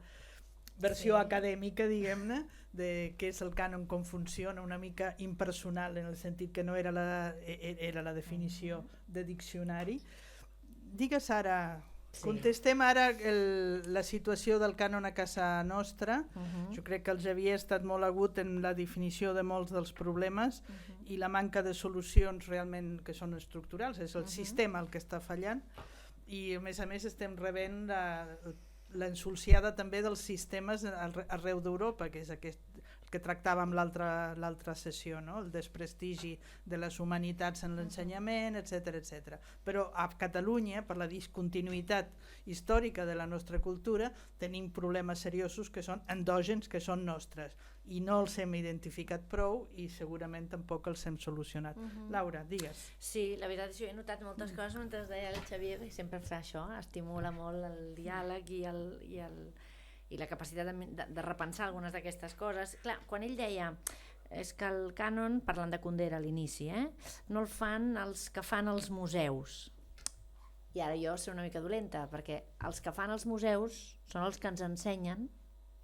versió acadèmica, diguem-ne, de què és el cànon, com funciona, una mica impersonal en el sentit que no era la definició de diccionari, digues ara, contestem ara la situació del cànon a casa nostra. Jo crec que el Xavier ha estat molt agut en la definició de molts dels problemes i la manca de solucions realment que són estructurals, és el sistema el que està fallant, i a més estem rebent l'ensulsiada també dels sistemes arreu d'Europa, que és aquest que tractàvem l'altra sessió, no? El desprestigi de les humanitats en l'ensenyament, etc. Però a Catalunya, per la discontinuïtat històrica de la nostra cultura, tenim problemes seriosos que són endògens, que són nostres, i no els hem identificat prou i segurament tampoc els hem solucionat. Laura, digues. Sí, la veritat és que jo he notat moltes coses mentre deia el Xavier, que sempre fa això, estimula molt el diàleg i la capacitat de repensar algunes d'aquestes coses. Clar, quan ell deia és que el cànon, parlant de Kundera a l'inici, no el fan els que fan els museus. I ara jo soc una mica dolenta, perquè els que fan els museus són els que ens ensenyen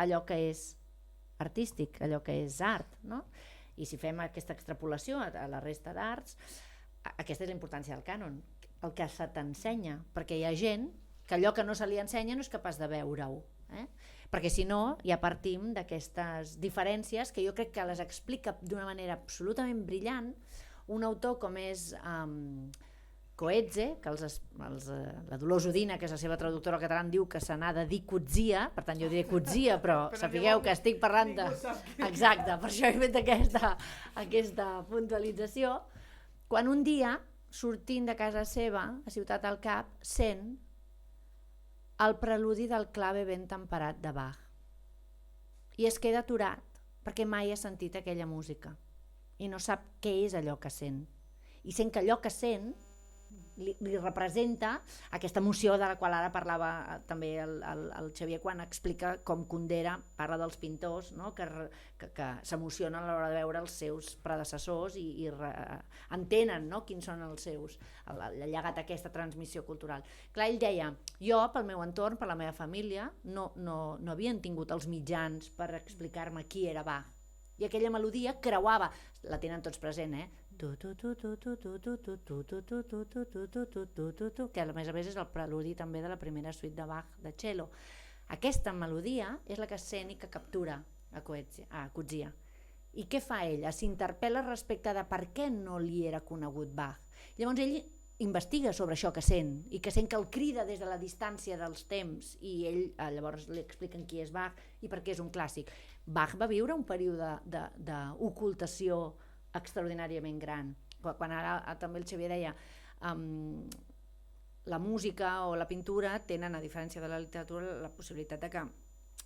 allò que és artístic, allò que és art, no? I si fem aquesta extrapolació a la resta d'arts, aquesta és la importància del cànon, el que se t'ensenya, perquè hi ha gent que allò que no se li ensenya no és capaç de veure-ho, perquè si no ja partim d'aquestes diferències que jo crec que les explica d'una manera absolutament brillant un autor com és Coetze, que la Dolors Udina, que és la seva traductora al català, em diu que se n'ha de dir Coetzee, per tant jo diré Coetzee, però sapigueu que estic parlant de... Exacte, per això he fet aquesta puntualització. Quan un dia, sortint de casa seva, a Ciutat del Cap, sent el preludi del clave ben temperat de Bach i es queda aturat perquè mai ha sentit aquella música i no sap què és allò que sent, i sent que allò que sent li representa aquesta emoció de la qual ara parlava també el Xavier quan explica com Kundera parla dels pintors, no? que s'emocionen a l'hora de veure els seus predecessors i entenen, no? Quins són els seus, el llegat d'aquesta transmissió cultural. Clar, ell deia, jo pel meu entorn, per la meva família, no havien tingut els mitjans per explicar-me qui era Bach, i aquella melodia creuava, la tenen tots present, que a més és el preludi també de la primera suite de Bach de cello. Aquesta melodia és la que sent i que captura a Coetzee. I què fa ell? S'interpel·la respecte de per què no li era conegut Bach. Llavors ell investiga sobre això que sent i que sent que el crida des de la distància dels temps, i ell llavors li expliquen qui és Bach i per què és un clàssic. Bach va viure un període d'ocultació extraordinàriament gran. Quan ara també el Xavier deia la música o la pintura tenen, a diferència de la literatura, la possibilitat de que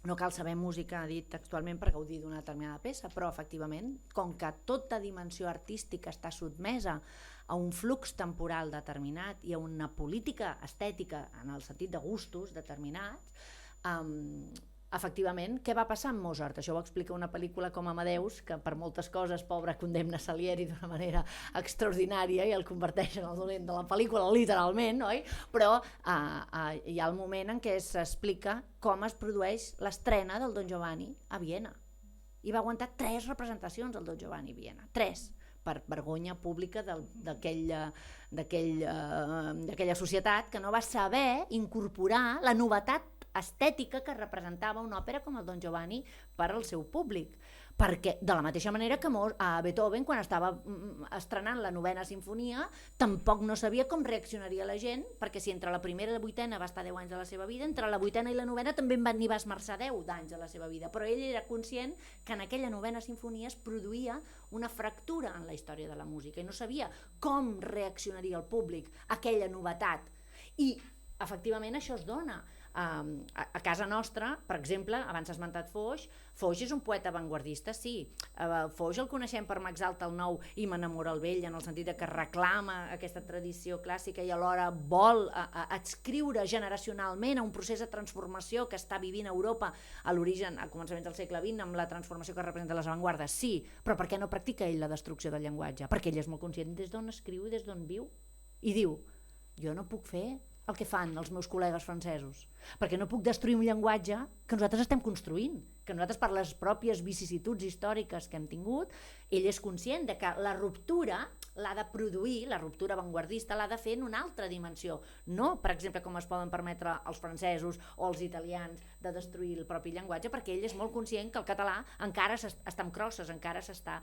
no cal saber música, ha dit textualment, per gaudir d'una determinada peça, però efectivament, com que tota dimensió artística està sotmesa a un flux temporal determinat i a una política estètica en el sentit de gustos determinats, efectivament, què va passar amb Mozart? Això ho explica una pel·lícula com Amadeus, que per moltes coses, pobre, condemna Salieri d'una manera extraordinària i el converteix en el dolent de la pel·lícula, literalment, oi? Però hi ha el moment en què s'explica com es produeix l'estrena del Don Giovanni a Viena. I va aguantar 3 representacions el Don Giovanni a Viena, 3, per vergonya pública d'aquella societat que no va saber incorporar la novetat estètica que representava una òpera com el Don Giovanni per al seu públic, perquè de la mateixa manera que a Beethoven, quan estava estrenant la 9ª sinfonia, tampoc no sabia com reaccionaria la gent, perquè si entre la primera i la 8ª va estar 10 anys de la seva vida, entre la 8ª i la 9ª també n'hi va esmerçar 10 d'anys de la seva vida, però ell era conscient que en aquella 9ª sinfonia es produïa una fractura en la història de la música i no sabia com reaccionaria el públic a aquella novetat. I efectivament això es dona. A casa nostra, per exemple, abans has esmentat Foix. Foix és un poeta avantguardista, sí. Foix el coneixem per M'exalta el nou i m'enamora el vell, en el sentit que reclama aquesta tradició clàssica i alhora vol adscriure generacionalment a un procés de transformació que està vivint Europa a l'origen, a començaments del segle XX, amb la transformació que representa les avantguardes, sí, però per què no practica ell la destrucció del llenguatge? Perquè ell és molt conscient des d'on escriu i des d'on viu, i diu, jo no puc fer el que fan els meus col·legues francesos, perquè no puc destruir un llenguatge que nosaltres estem construint, que nosaltres per les pròpies vicissituds històriques que hem tingut, ell és conscient de que la ruptura l'ha de produir, la ruptura avantguardista l'ha de fer en una altra dimensió, no, per exemple, com es poden permetre els francesos o els italians de destruir el propi llenguatge, perquè ell és molt conscient que el català encara està amb crosses, encara s'està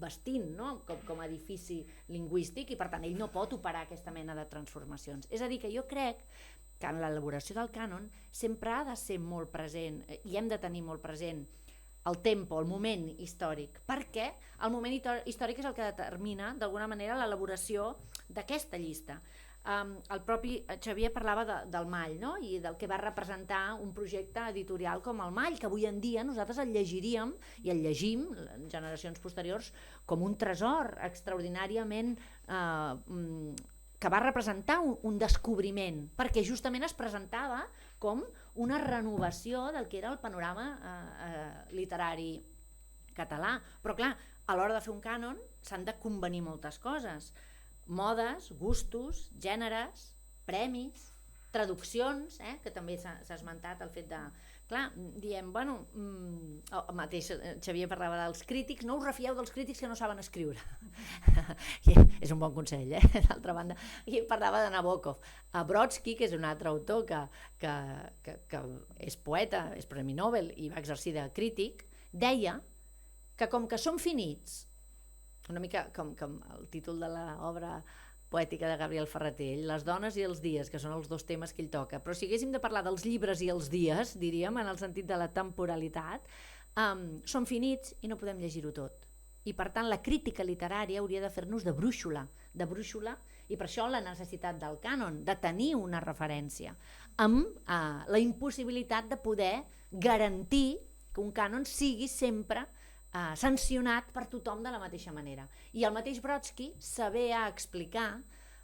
vestint, no? com a edifici lingüístic, i per tant ell no pot operar aquesta mena de transformacions. És a dir, que jo crec que en l'elaboració del cànon sempre ha de ser molt present, i hem de tenir molt present el tempo, el moment històric, perquè el moment històric és el que determina d'alguna manera l'elaboració d'aquesta llista. El propi Xavier parlava del Mall, no? I del que va representar un projecte editorial com el Mall, que avui en dia nosaltres el llegiríem i el llegim, en generacions posteriors, com un tresor extraordinàriament que va representar un descobriment, perquè justament es presentava com una renovació del que era el panorama literari català. Però clar, a l'hora de fer un cànon s'han de convenir moltes coses. Modes, gustos, gèneres, premis, traduccions, que també s'ha esmentat el fet de... Clar, diem, bueno, el mateix Xavier parlava dels crítics, no us refieu dels crítics que no saben escriure. És un bon consell, d'altra banda. I parlava de Nabokov. Brodsky, que és un altre autor que és poeta, és Premi Nobel i va exercir de crític, deia que com que som finits, una mica com el títol de l'obra poètica de Gabriel Ferrater, les dones i els dies, que són els 2 temes que ell toca, però si haguéssim de parlar dels llibres i els dies, diríem, en el sentit de la temporalitat, som finits i no podem llegir-ho tot. I per tant la crítica literària hauria de fer-nos de brúixola, i per això la necessitat del cànon, de tenir una referència, amb la impossibilitat de poder garantir que un cànon sigui sempre sancionat per tothom de la mateixa manera. I el mateix Brodsky sabia explicar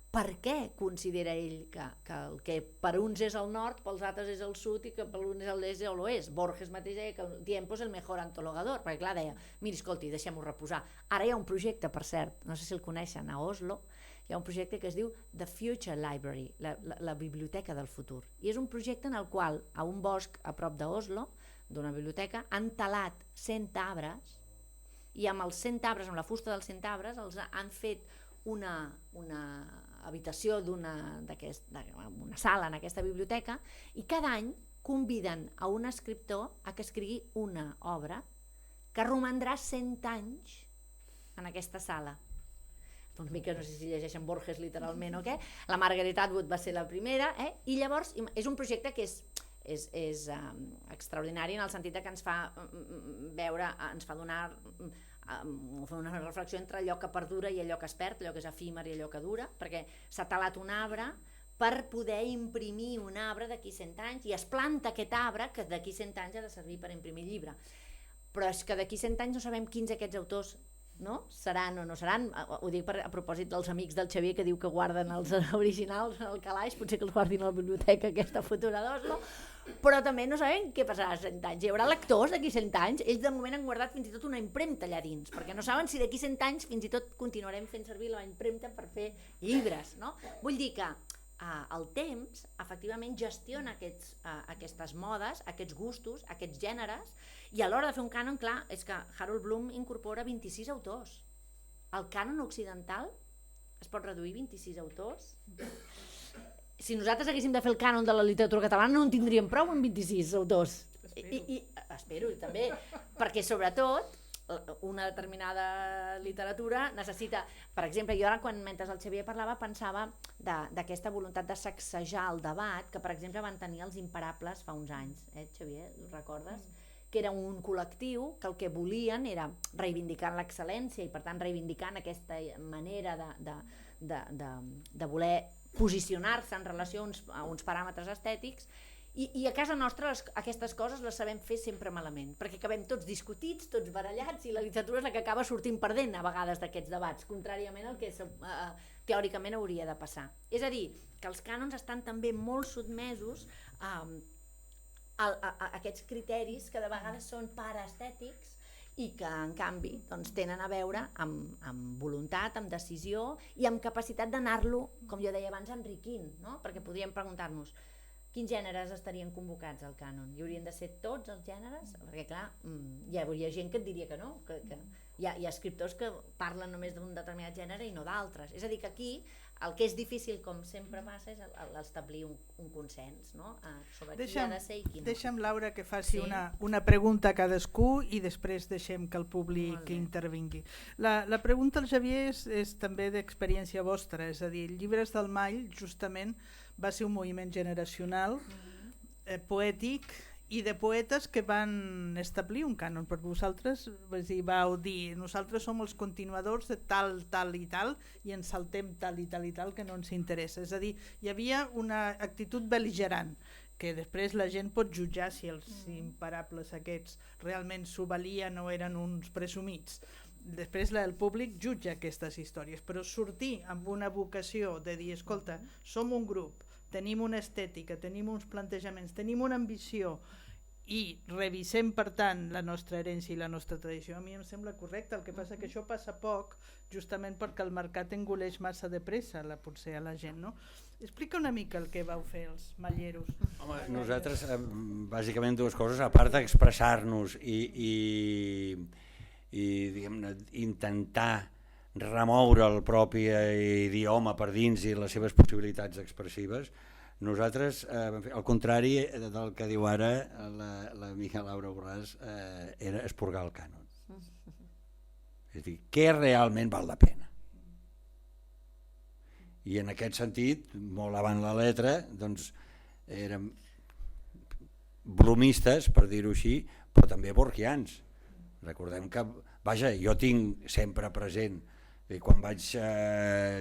per què considera ell que el que per uns és el nord, pels altres és el sud i que per uns és l'est o l'oest. Borges mateix deia que el tiempo és el mejor antologador, perquè clar, deia, miri, escolti, deixem-ho reposar. Ara hi ha un projecte, per cert, no sé si el coneixen, a Oslo, hi ha un projecte que es diu The Future Library, la biblioteca del futur. I és un projecte en el qual, a un bosc a prop d'Oslo, d'una biblioteca, han talat 100 arbres i amb els 100 arbres, amb la fusta dels 100 arbres, els han fet una habitació d'una sala en aquesta biblioteca i cada any conviden a un escriptor a que escrigui una obra que romandrà 100 anys en aquesta sala. Una mica, no sé si llegeixen Borges literalment o què, la Margaret Atwood va ser la primera, i llavors és un projecte que és extraordinari en el sentit que ens fa veure, ens fa donar una reflexió entre allò que perdura i allò que es perd, allò que és efímer i allò que dura, perquè s'ha talat un arbre per poder imprimir un arbre d'aquí 100 anys, i es planta aquest arbre que d'aquí 100 anys ha de servir per imprimir llibre. Però és que d'aquí 100 anys no sabem quins d'aquests autors seran o no seran. Ho dic a propòsit dels amics del Xavier que diu que guarden els originals al calaix, potser que els guardin a la biblioteca aquesta futura d'Oslo, però també no sabem què passarà a 100 anys. Hi haurà lectors d'aquí 100 anys? Ells de moment han guardat fins i tot una impremta allà dins, perquè no saben si d'aquí 100 anys fins i tot continuarem fent servir la impremta per fer llibres, no? Vull dir que el temps efectivament gestiona aquestes modes, aquests gustos, aquests gèneres, i a l'hora de fer un cànon, clar, és que Harold Bloom incorpora 26 autors. El cànon occidental es pot reduir 26 autors? Si nosaltres haguéssim de fer el cànon de la literatura catalana no en tindríem prou amb 26 autors. Espero també, perquè sobretot una determinada literatura necessita, per exemple, jo ara mentre el Xavier parlava pensava d'aquesta voluntat de sacsejar el debat que per exemple van tenir els Imparables fa uns anys, Xavier, ho recordes? Que era un col·lectiu que el que volien era reivindicar l'excel·lència i per tant reivindicant aquesta manera de voler posicionar-se en relació a uns paràmetres estètics. I a casa nostra aquestes coses les sabem fer sempre malament, perquè acabem tots discutits, tots barallats, i la literatura és la que acaba sortint perdent a vegades d'aquests debats, contràriament al que teòricament hauria de passar. És a dir, que els cànons estan també molt sotmesos a aquests criteris que de vegades són paraestètics i que en canvi tenen a veure amb voluntat, amb decisió i amb capacitat d'anar-lo, com jo deia abans, enriquint, perquè podríem preguntar-nos quins gèneres estarien convocats al cànon? Hi haurien de ser tots els gèneres? Perquè clar, hi hauria gent que et diria que no, que hi ha escriptors que parlen només d'un determinat gènere i no d'altres. És a dir, que aquí el que és difícil, com sempre passa, és establir un consens sobre qui ha de ser i qui no. Deixa'm, Laura, que faci una pregunta a cadascú i després deixem que el públic intervingui. La pregunta al Xavier és també d'experiència vostra, és a dir, Llibres del Mall justament va ser un moviment generacional, poètic, i de poetes que van establir un cànon. Per vosaltres vau dir, nosaltres som els continuadors de tal, tal i tal, i ens saltem tal i tal i tal que no ens interessa. És a dir, hi havia una actitud bel·ligerant, que després la gent pot jutjar si els Imparables aquests realment s'ho valien o eren uns presumits. Després el públic jutja aquestes històries, però sortir amb una vocació de dir, escolta, som un grup, tenim una estètica, tenim uns plantejaments, tenim una ambició i revisem per tant la nostra herència i la nostra tradició, a mi em sembla correcte. El que passa que això passa poc justament perquè el mercat engoleix massa de pressa potser a la gent, no? Explica una mica el que vau fer els malleros. Home, nosaltres bàsicament dues coses, a part d'expressar-nos i diguem-ne intentar remoure el propi idioma per dins i les seves possibilitats expressives, nosaltres, al contrari del que diu ara l'amiga Laura Borràs, era esporgar el cànon. És a dir, què realment val la pena? I en aquest sentit, molt abans la letra, doncs érem blomistes, per dir-ho així, però també borgians. Recordem que, vaja, jo tinc sempre present quan vaig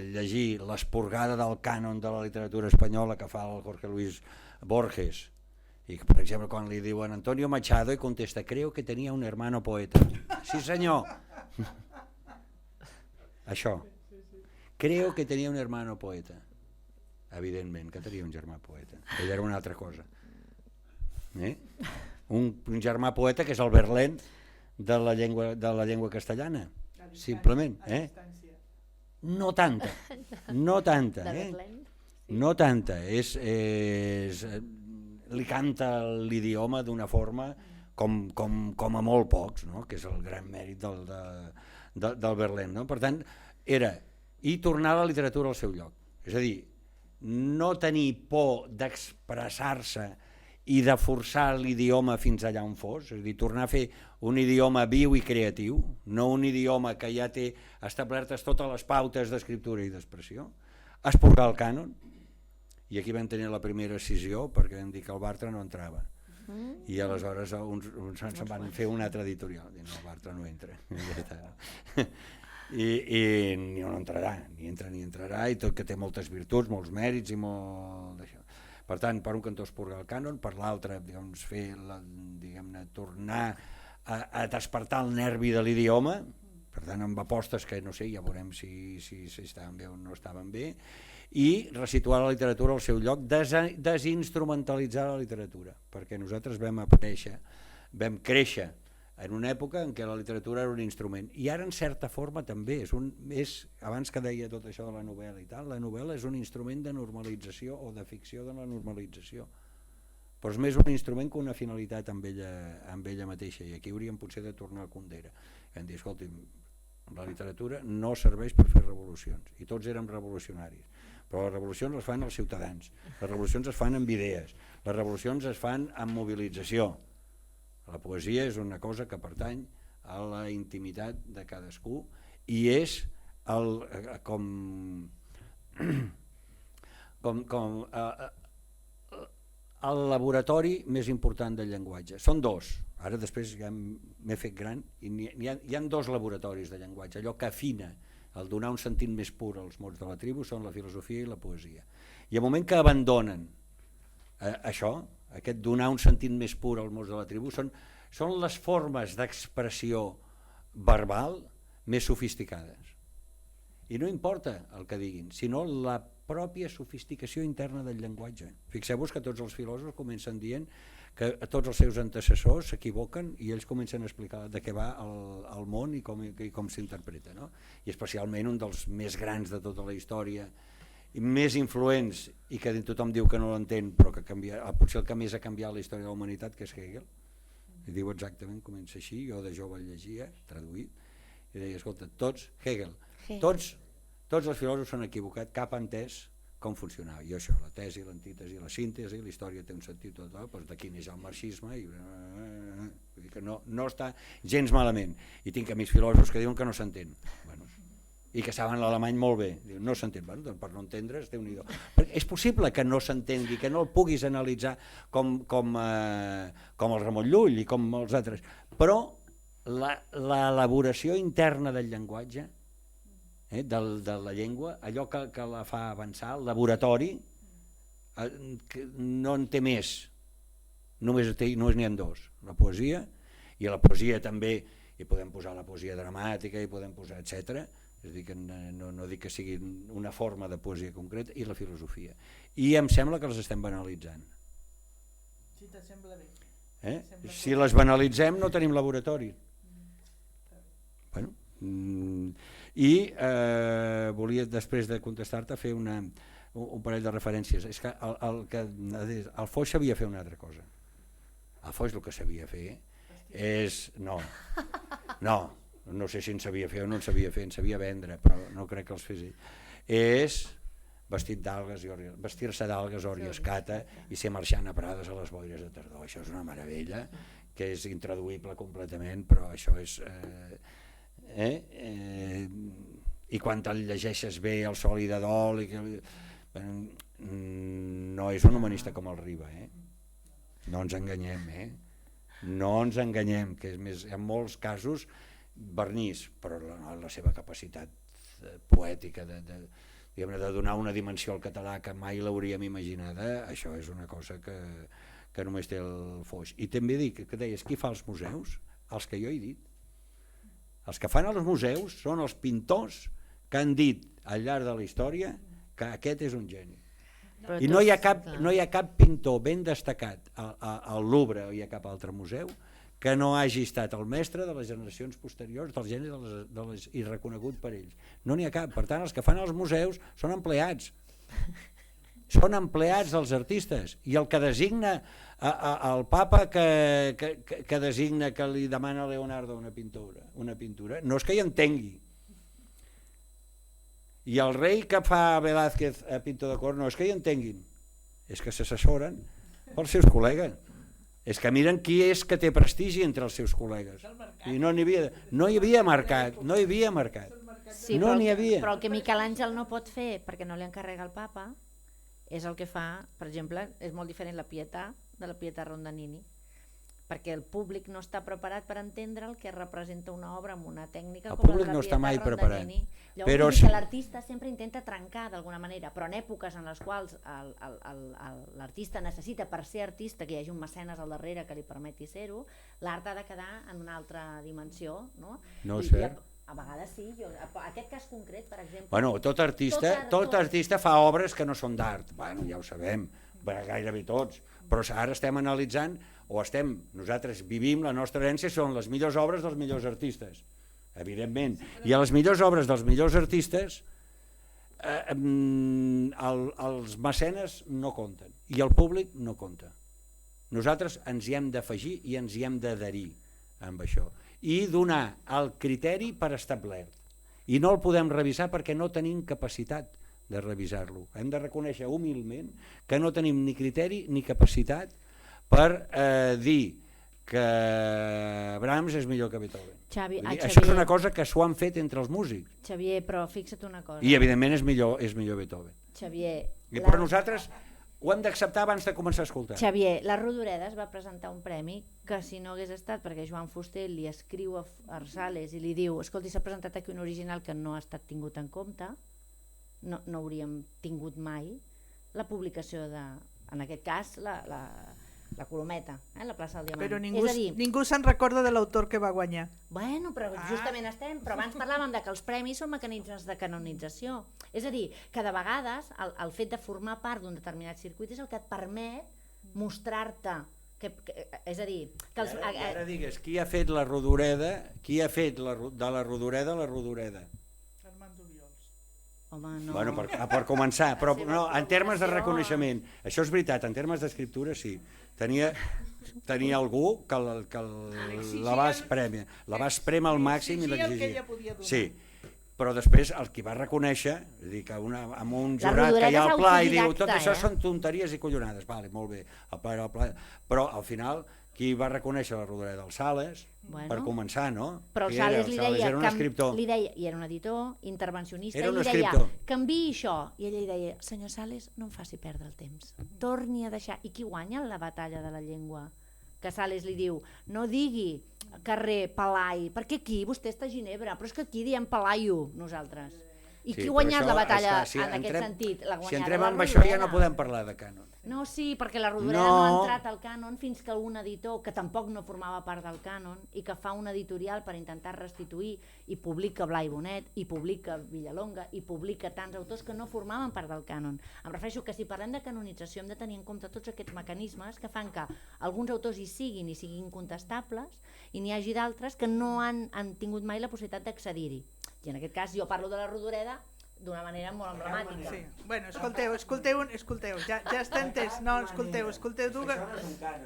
llegir l'esporgada del cànon de la literatura espanyola que fa el Jorge Luis Borges, i que, per exemple, quan li diuen Antonio Machado i contesta, creo que tenía un hermano poeta. Sí senyor, això, creo que tenía un hermano poeta. Evidentment que tenia un germà poeta, ell era una altra cosa, un germà poeta que és el Verlaine de la llengua castellana, simplement, no tanta, no tanta, li canta l'idioma d'una forma com a molt pocs, que és el gran mèrit del Verlaine. Per tant, era tornar a la literatura al seu lloc, és a dir, no tenir por d'expressar-se i de forçar l'idioma fins allà on fos, és a dir, tornar a fer un idioma viu i creatiu, no un idioma que ja té establertes totes les pautes d'escriptura i d'expressió, esporgar el cànon, i aquí vam tenir la primera escissió perquè vam dir que el Bartra no entrava, i aleshores uns se'n van fer una altra editorial, i no, el Bartra no entra. i no entrarà, ni entrarà, i tot que té moltes virtuts, molts mèrits i molt d'això. Per tant, per un cantó expurgar el cànon, per l'altre tornar a despertar el nervi de l'idioma, per tant amb apostes que no sé, ja veurem si estaven bé o no estaven bé, i resituar la literatura al seu lloc, desinstrumentalitzar la literatura, perquè nosaltres vam créixer en una època en què la literatura era un instrument, i ara en certa forma també abans que deia tot això de la novel·la i tal, la novel·la és un instrument de normalització o de ficció de la normalització, però és més un instrument que una finalitat amb ella mateixa, i aquí hauríem potser de tornar a Kundera i dir, escolti'm, la literatura no serveix per fer revolucions, i tots érem revolucionaris, però les revolucions es fan als ciutadans, les revolucions es fan amb idees, les revolucions es fan amb mobilització. La poesia és una cosa que pertany a la intimitat de cadascú i és el laboratori més important del llenguatge. Són dos, ara després ja m'he fet gran, i hi ha dos laboratoris de llenguatge, allò que afina el donar un sentit més pur als mots de la tribu són la filosofia i la poesia. I al moment que abandonen això, aquest donar un sentit més pur als mots de la tribu, són les formes d'expressió verbal més sofisticades. I no importa el que diguin, sinó la pròpia sofisticació interna del llenguatge. Fixeu-vos que tots els filòsofs comencen dient que tots els seus antecessors s'equivoquen i ells comencen a explicar de què va el món i com s'interpreta, no? I especialment un dels més grans de tota la història, més influents i que tothom diu que no l'entén, però que potser el que més ha canviat la història de la humanitat, que és Hegel. I diu exactament, comença així, jo de jove el llegia, traduït, i deia, escolta, Hegel, tots els filòsofs s'han equivocat, cap ha entès com funcionava. I això, la tesi, l'antítesi, la síntesi, la història té un sentit total, doncs d'aquí neix el marxisme, i vull dir que no està gens malament. I tinc amics filòsofs que diuen que no s'entén. Bueno, i que saben l'alemany molt bé, diu, no s'entén, bueno, doncs per no entendre's, Déu-n'hi-do. És possible que no s'entengui, que no el puguis analitzar com el Ramon Llull i com els altres, però l'elaboració interna del llenguatge, de la llengua, allò que la fa avançar, el laboratori, no en té més, només n'hi ha dos, la poesia, i a la poesia també hi podem posar la poesia dramàtica, hi podem posar etc. És a dir, que no dic que sigui una forma de poesia concreta, i la filosofia. I em sembla que les estem banalitzant. Si t'assembla bé. Si les banalitzem no tenim laboratori. Bueno, i volia, després de contestar-te, fer un parell de referències. És que el Foix sabia fer una altra cosa. El Foix el que sabia fer és... No sé si en sabia fer o no en sabia fer, en sabia vendre, però no crec que els fes ell. És vestir-se d'algues, or i escata, i ser marxant a Prades a les boires de tardor. Això és una meravella, que és intraduïble completament, però això és... I quan te'l llegeixes bé, el Sol i de Dol, no és un humanista com el Riba, no ens enganyem, no ens enganyem, que és més, en molts casos vernís, però la seva capacitat poètica de donar una dimensió al català que mai l'hauríem imaginada, això és una cosa que només té el Foix. I també dic, que deies, qui fa els museus? Els que jo he dit. Els que fan els museus són els pintors que han dit al llarg de la història que aquest és un geni. I no hi ha cap pintor ben destacat al Louvre o hi ha cap altre museu que no hagi estat el mestre de les generacions posteriors dels genis i reconegut per ells. No n'hi ha cap. Per tant, els que fan els museus són empleats. Són empleats dels artistes. I el que designa el papa que designa, que li demana a Leonardo una pintura, no és que hi entengui. I el rei que fa Velázquez a pintor de cor no és que hi entenguin, és que s'assessoren pels seus col·legues. És que miren qui és que té prestigi entre els seus col·legues. I no hi havia mercat. Sí, però el que Miquel Àngel no pot fer, perquè no li encarrega el papa, és el que fa, per exemple, és molt diferent la Pietà de la Pietà Rondanini. perquè el públic no està preparat per entendre el que representa una obra amb una tècnica El com públic la no està mai preparat. Llavors, Però vull dir sí. que l'artista sempre intenta trencar d'alguna manera, però en èpoques en les quals l'artista necessita, per ser artista, que hi hagi un mecenes al darrere que li permeti ser-ho, l'art ha de quedar en una altra dimensió, no? No és I cert. a vegades sí, aquest cas concret, per exemple... Bueno, tot artista fa obres que no són d'art, bueno, ja ho sabem, gairebé tots, però ara estem analitzant, nosaltres vivim, la nostra herència són les millors obres dels millors artistes, evidentment, i a les millors obres dels millors artistes els mecenes no compten, i el públic no compta. Nosaltres ens hi hem d'afegir i ens hi hem d'adherir amb això, i donar el criteri per establert, i no el podem revisar perquè no tenim capacitat de revisar-lo. Hem de reconèixer humilment que no tenim ni criteri ni capacitat per dir que Brahms és millor que Beethoven. Això és una cosa que s'ho han fet entre els músics. Xavier, però fixa't una cosa. I evidentment és millor Beethoven. Xavier, però nosaltres ho hem d'acceptar abans de començar a escoltar. Xavier, la Rodoreda es va presentar un premi que si no hagués estat perquè Joan Fuster li escriu a Arsales i li diu, escolti, s'ha presentat aquí un original que no ha estat tingut en compte, no hauríem tingut mai la publicació de, en aquest cas, la Colometa, la plaça del Diamant. Però ningú se'n recorda de l'autor que va guanyar. Bueno, però justament però abans parlàvem de que els premis són mecanismes de canonització. És a dir, que de vegades el fet de formar part d'un determinat circuit és el que et permet mostrar-te. És a dir... Ara digues, qui ha fet la Rodoreda, qui ha fet de la Rodoreda la Rodoreda? Home, no. Bueno, per començar, però no, en termes de reconeixement, això és veritat, en termes d'escriptura sí, tenia algú que la va espremar al màxim i l'exigia. Sí, però després el qui va reconèixer, és a dir, que amb un jurat que hi ha al pla i diu tot això són tonteries i collonades, vale, molt bé, però al final qui va reconèixer la Rodoreda del Sales, per començar, no? Però el Sales li deia, era un escriptor. I era un editor, intervencionista, i li deia, canviï això, i ell li deia, senyor Sales, no em faci perdre el temps, torni a deixar, i qui guanya la batalla de la llengua? Que Sales li diu, no digui carrer Palai, perquè aquí vostè està a Ginebra, però és que aquí diem Palaio, nosaltres. I qui ha guanyat la batalla en aquest sentit? Si entrem en això ja no podem parlar de cànon. No, sí, perquè la Rodoreda no ha entrat al cànon fins que un editor, que tampoc no formava part del cànon, i que fa un editorial per intentar restituir, i publica Blai Bonet, i publica Villalonga, i publica tants autors que no formaven part del cànon. Em refereixo que si parlem de canonització hem de tenir en compte tots aquests mecanismes que fan que alguns autors hi siguin contestables, i n'hi hagi d'altres que no han tingut mai la possibilitat d'accedir-hi. I en aquest cas jo parlo de la Rodoreda d'una manera molt emblemàtica. Sí. Bueno, escolteu, ja està entès. No, escolteu.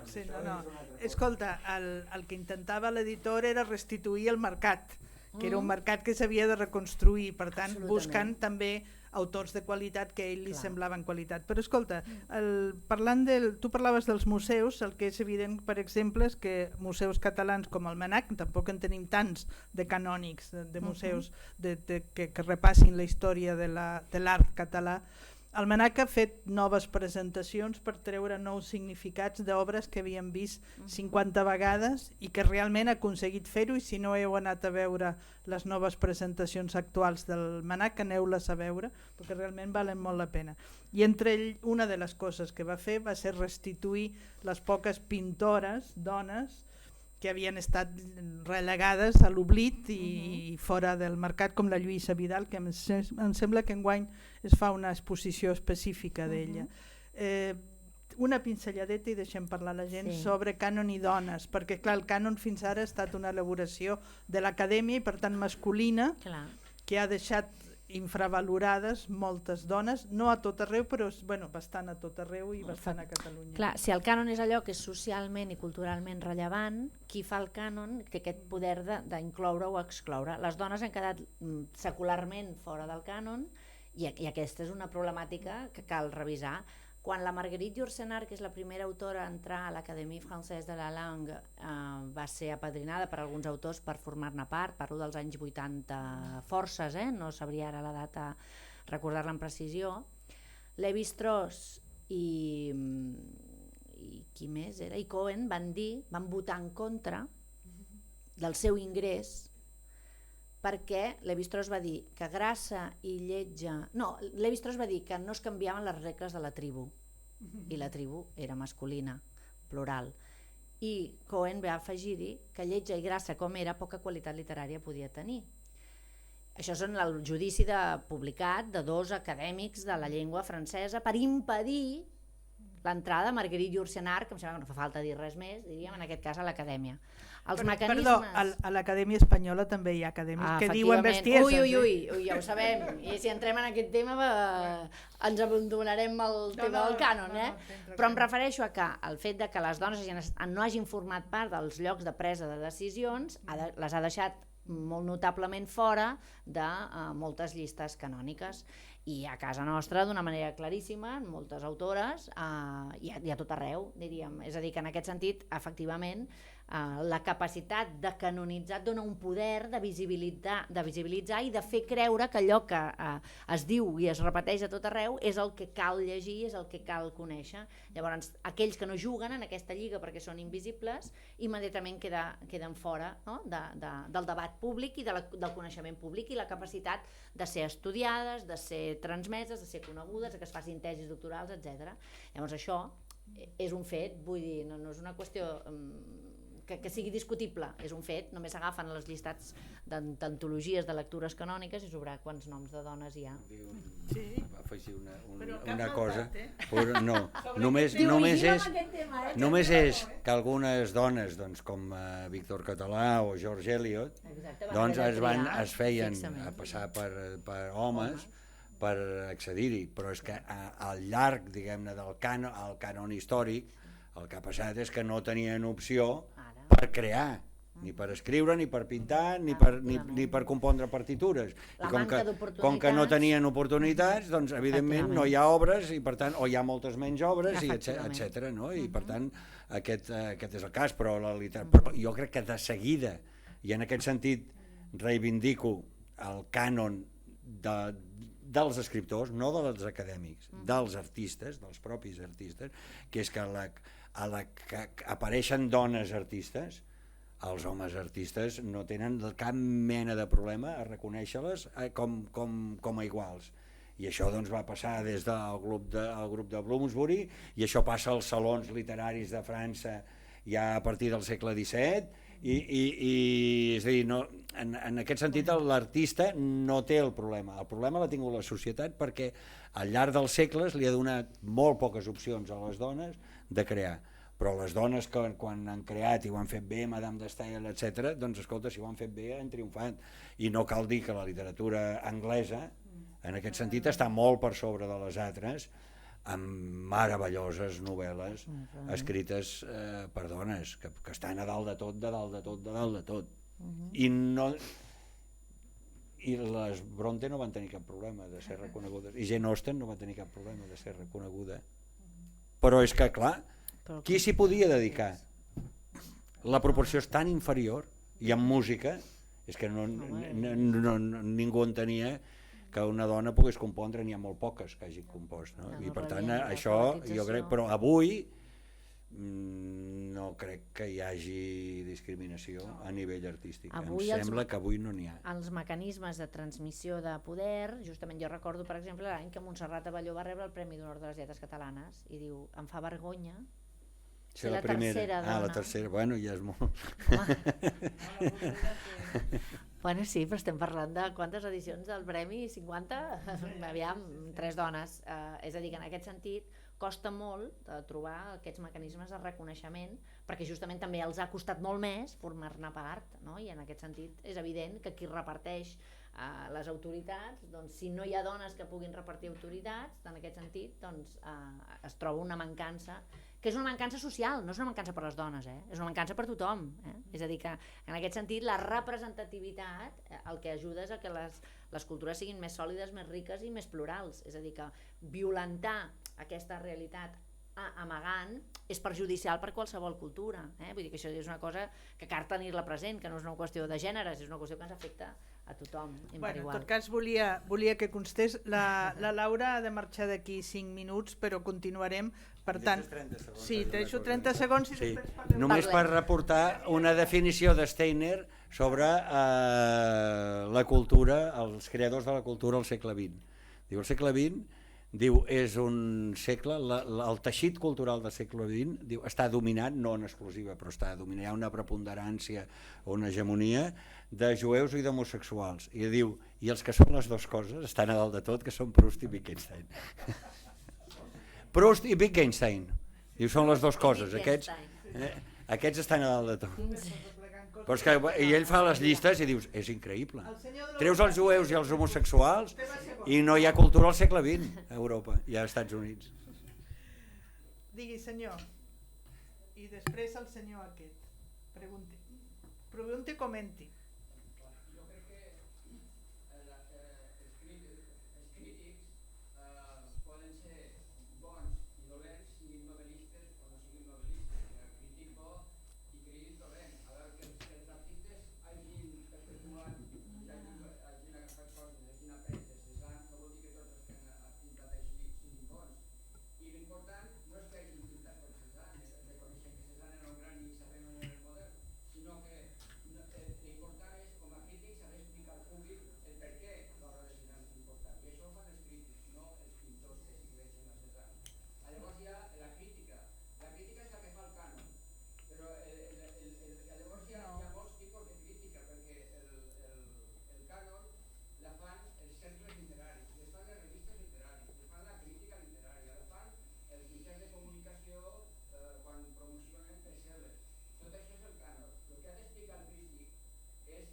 Sí, no. Escolta, el que intentava l'editor era restituir el mercat, que era un mercat que s'havia de reconstruir, per tant, buscant també autors de qualitat que a ell li semblaven qualitat. Però escolta, tu parlaves dels museus, el que és evident, per exemple, és que museus catalans com el MNAC, tampoc en tenim tants de canònics, de museus que repassin la història de l'art català. El MNAC ha fet noves presentacions per treure nous significats d'obres que havíem vist 50 vegades i que realment ha aconseguit fer-ho, i si no heu anat a veure les noves presentacions actuals del MNAC, aneu-les a veure, perquè realment valen molt la pena. I entre ell, una de les coses que va fer va ser restituir les poques pintores, dones, que havien estat relegades a l'oblit i fora del mercat, com la Lluïsa Vidal, que em sembla que enguany es fa una exposició específica d'ella. Una pinzelladeta i deixem parlar la gent sobre cànon i dones, perquè clar, el cànon fins ara ha estat una elaboració de l'acadèmia i per tant masculina, que ha deixat infravalorades moltes dones, no a tot arreu, però bastant a tot arreu i bastant a Catalunya. Clar, si el cànon és allò que és socialment i culturalment rellevant, qui fa el cànon té aquest poder d'incloure o excloure. Les dones han quedat secularment fora del cànon i aquesta és una problemàtica que cal revisar. Quan la Marguerite Yourcenar, que és la primera autora a entrar a l'Académie Française de la Langue, va ser apadrinada per alguns autors per formar-ne part, parlo dels anys 80 forces, no sabria ara la data recordar-la amb precisió, Lévi-Strauss i qui més era, i Cohen van votar en contra del seu ingrés, perquè Lévi-Strauss va dir que Grassa i Lletja... No, Lévi-Strauss va dir que no es canviaven les regles de la tribu, i la tribu era masculina, plural. I Cohen va afegir-hi que Lletja i Grassa, com era, poca qualitat literària podia tenir. Això és el judici publicat de 2 acadèmics de la llengua francesa per impedir l'entrada de Marguerite Yourcenar, que em sembla que no fa falta dir res més, diríem, en aquest cas a l'acadèmia. Perdó, a l'Acadèmia Espanyola també hi ha acadèmics que diuen bestieses. Ui, ja ho sabem, i si entrem en aquest tema ens abandonarem el tema del cànon, però em refereixo a que el fet de que les dones no hagin format part dels llocs de presa de decisions les ha deixat molt notablement fora de moltes llistes canòniques, i a casa nostra d'una manera claríssima, en moltes autores i a tot arreu, diríem. És a dir, que en aquest sentit, efectivament, la capacitat de canonitzar dona un poder de visibilitzar i de fer creure que allò que es diu i es repeteix a tot arreu és el que cal llegir, és el que cal conèixer. Llavors, aquells que no juguen en aquesta lliga perquè són invisibles, immediatament queden fora, no? del debat públic i del coneixement públic i la capacitat de ser estudiades, de ser transmeses, de ser conegudes, que es facin tesis doctorals, etc. Llavors això és un fet, vull dir, no és una qüestió que sigui discutible, és un fet. Només s'agafen els llistats d'antologies de lectures canòniques i sobre quants noms de dones hi ha. Sí. Va afegir una cosa, no, només és que algunes dones, com Víctor Català o George Eliot, doncs es feien a passar per homes per accedir-hi, però és que al llarg, diguem-ne, del cànon històric, el que ha passat és que no tenien opció per crear, ni per escriure, ni per pintar, ni per compondre partitures. I com que no tenien oportunitats, doncs evidentment no hi ha obres, i per tant, o hi ha moltes menys obres, etc. I per tant, aquest és el cas, però jo crec que de seguida, i en aquest sentit reivindico el cànon dels escriptors, no dels acadèmics, dels artistes, dels propis artistes, que és que a la que apareixen dones artistes, els homes artistes no tenen cap mena de problema a reconèixer-les com a iguals. I això doncs va passar des del grup de Bloomsbury, i això passa als salons literaris de França ja a partir del segle XVII, i és a dir, en aquest sentit l'artista no té el problema l'ha tingut la societat, perquè al llarg dels segles li ha donat molt poques opcions a les dones de crear, però les dones que quan han creat i ho han fet bé, Madame de Staël, etc., doncs escolta, si ho han fet bé han triomfat, i no cal dir que la literatura anglesa en aquest sentit està molt per sobre de les altres, amb meravelloses novel·les escrites per dones, que estan a dalt de tot. I les Bronte no van tenir cap problema de ser reconegudes, i Jane Austen no va tenir cap problema de ser reconeguda. Però és que, clar, qui s'hi podia dedicar? La proporció és tan inferior, i en música és que ningú entenia que una dona pogués compondre, n'hi ha molt poques que hagin compost, no? I per tant això jo crec, però avui no crec que hi hagi discriminació a nivell artístic. Em sembla que avui no n'hi ha. Els mecanismes de transmissió de poder, justament jo recordo per exemple l'any que Montserrat Abelló va rebre el Premi d'Honor de les Lletres Catalanes, i diu, em fa vergonya ser la tercera dona. La tercera, bueno, ja és molt. Bueno, sí, però estem parlant de quantes edicions del Premi? 50? Aviam, 3 dones. És a dir, que en aquest sentit costa molt de trobar aquests mecanismes de reconeixement, perquè justament també els ha costat molt més formar-ne part, no? I en aquest sentit és evident que qui reparteix les autoritats, doncs si no hi ha dones que puguin repartir autoritats, en aquest sentit doncs, es troba una mancança, que és una mancança social, no és una mancança per les dones, és una mancança per tothom. És a dir, que en aquest sentit la representativitat el que ajuda és a que les cultures siguin més sòlides, més riques i més plurals. És a dir, que violentar aquesta realitat amagant és perjudicial per qualsevol cultura. Vull dir que això és una cosa que cal tenir-la present, que no és una qüestió de gèneres, és una qüestió que ens afecta a tothom per Bueno, igual. en tot cas volia que constés, la Laura ha de marxar d'aquí 5 minuts, però continuarem, per tant... Sí, te deixo 30 segons i Sí, després parlem. només per reportar una definició de Steiner sobre la cultura, els creadors de la cultura al segle XX. Diu, el segle XX diu, és un segle, el teixit cultural del segle XX diu, està dominat, no en exclusiva, però està dominat, hi ha una preponderància o una hegemonia de jueus i d'homosexuals. I diu, i els que són les dues coses estan a dalt de tot, que són Proust i Wittgenstein. Proust i Wittgenstein, diu, són les dues coses, aquests estan a dalt de tot. Però és que, i ell fa les llistes i dius, és increïble. Treus els jueus i els homosexuals i no hi ha cultura al segle XX a Europa i als Estats Units. Digui, senyor. I després el senyor aquest. Pregunti, comenti. Jo crec que els crítics poden ser bons i dolents, siguin novel·listes o no siguin novel·listes. Crític bo i crític dolent. A veure, que els artistes hagin perpetuat i hagin agafat coses, hagin après des de sang, no vol dir que tots els que han pintat així siguin bons. I l'important no és que hagin pintat com Cézanne, reconeixent que Cézanne era un gran i sabent on era el model, sinó que l'important és, com a crític, saber explicar al públic el per què l'obra de Cézanne és important. I això ho fan els crítics, no els pintors que segueixen a Cézanne. Llavors hi ha la crítica. La crítica és la que fa el cànon. Però llavors hi ha molts tipus de crítica, perquè el cànon la fan els cercles literaris, les fan les revistes literàries, les fan la crítica literària, la fan els mitjans de comunicació quan promocionen bestsellers. Tot això és el cànon. El que ha d'explicar el crític és